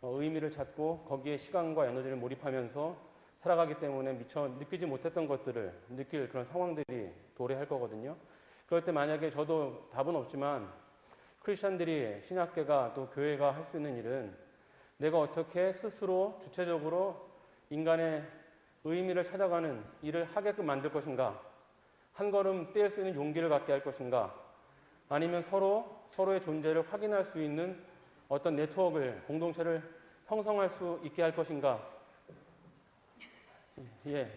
의미를 찾고 거기에 시간과 에너지를 몰입하면서 살아가기 때문에 미처 느끼지 못했던 것들을 느낄 그런 상황들이 도래할 거거든요. 그럴 때 만약에 저도 답은 없지만 크리스천들이, 신학계가 또 교회가 할 수 있는 일은 내가 어떻게 스스로 주체적으로 인간의 의미를 찾아가는 일을 하게끔 만들 것인가, 한 걸음 떼을 수 있는 용기를 갖게 할 것인가, 아니면 서로의 존재를 확인할 수 있는 어떤 네트워크를, 공동체를 형성할 수 있게 할 것인가. 예,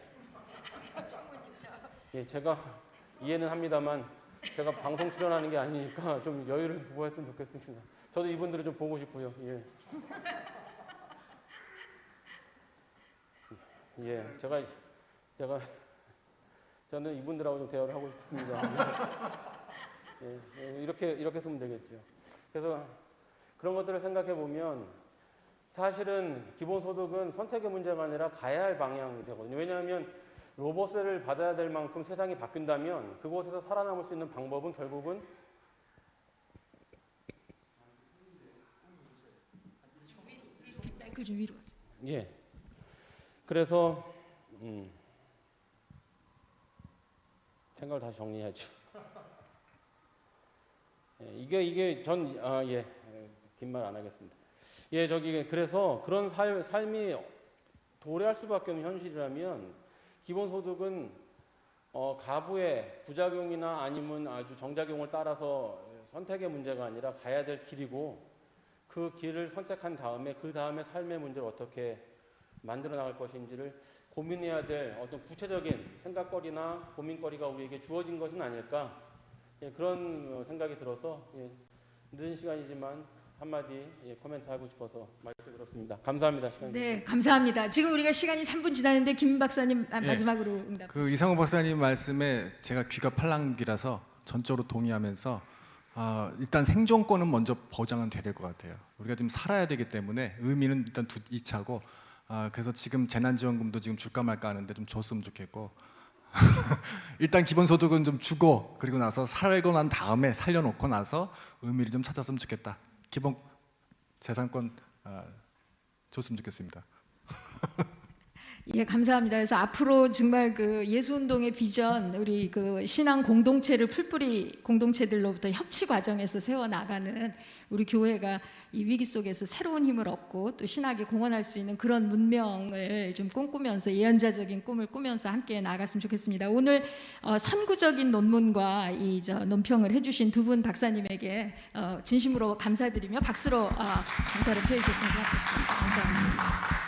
제가 이해는 합니다만 제가 방송 출연하는 게 아니니까 좀 여유를 두고 했으면 좋겠습니다. 저도 이분들을 좀 보고 싶고요. 저는 이분들하고 좀 대화를 하고 싶습니다. 이렇게 쓰면 되겠죠. 그래서 그런 것들을 생각해 보면 사실은 기본소득은 선택의 문제가 아니라 가야 할 방향이 되거든요. 왜냐하면 로봇을 받아야 될 만큼 세상이 바뀐다면 그곳에서 살아남을 수 있는 방법은 결국은 마이크 좀 위로. 예. 그래서 생각을 다시 정리해야죠. 예, 이게 전 긴 말 안 하겠습니다. 예, 그래서 그런 삶이 도래할 수밖에 없는 현실이라면 기본소득은 가부의 부작용이나 아니면 아주 정작용을 따라서 선택의 문제가 아니라 가야 될 길이고 그 길을 선택한 다음에 그 다음에 삶의 문제를 어떻게 만들어 나갈 것인지를 고민해야 될 어떤 구체적인 생각거리나 고민거리가 우리에게 주어진 것은 아닐까 그런 생각이 들어서 늦은 시간이지만 한마디 코멘트하고 싶어서 마이크 들었습니다. 감사합니다. 시간 네, 감사합니다. 지금 우리가 시간이 3분 지났는데 김 박사님 마지막으로 응답. 그 이상호 박사님 말씀에 제가 귀가 팔랑귀라서 전적으로 동의하면서 일단 생존권은 먼저 보장은 돼야 될 것 같아요. 우리가 지금 살아야 되기 때문에 의미는 일단 2차고 그래서 지금 재난지원금도 지금 줄까 말까 하는데 좀 줬으면 좋겠고 일단 기본소득은 좀 주고 그리고 나서 살고 난 다음에 살려놓고 나서 의미를 좀 찾았으면 좋겠다. 기본 재산권 줬으면 좋겠습니다. 예, 감사합니다. 그래서 앞으로 정말 그 예수운동의 비전, 우리 그 신앙 공동체를 풀뿌리 공동체들로부터 협치 과정에서 세워나가는 우리 교회가 이 위기 속에서 새로운 힘을 얻고 또 신학에 공헌할 수 있는 그런 문명을 좀 꿈꾸면서 예언자적인 꿈을 꾸면서 함께 나갔으면 좋겠습니다. 오늘 선구적인 논문과 논평을 해주신 두 분 박사님에게 진심으로 감사드리며 박수로 감사를 표해 주셨으면 좋겠습니다. 감사합니다.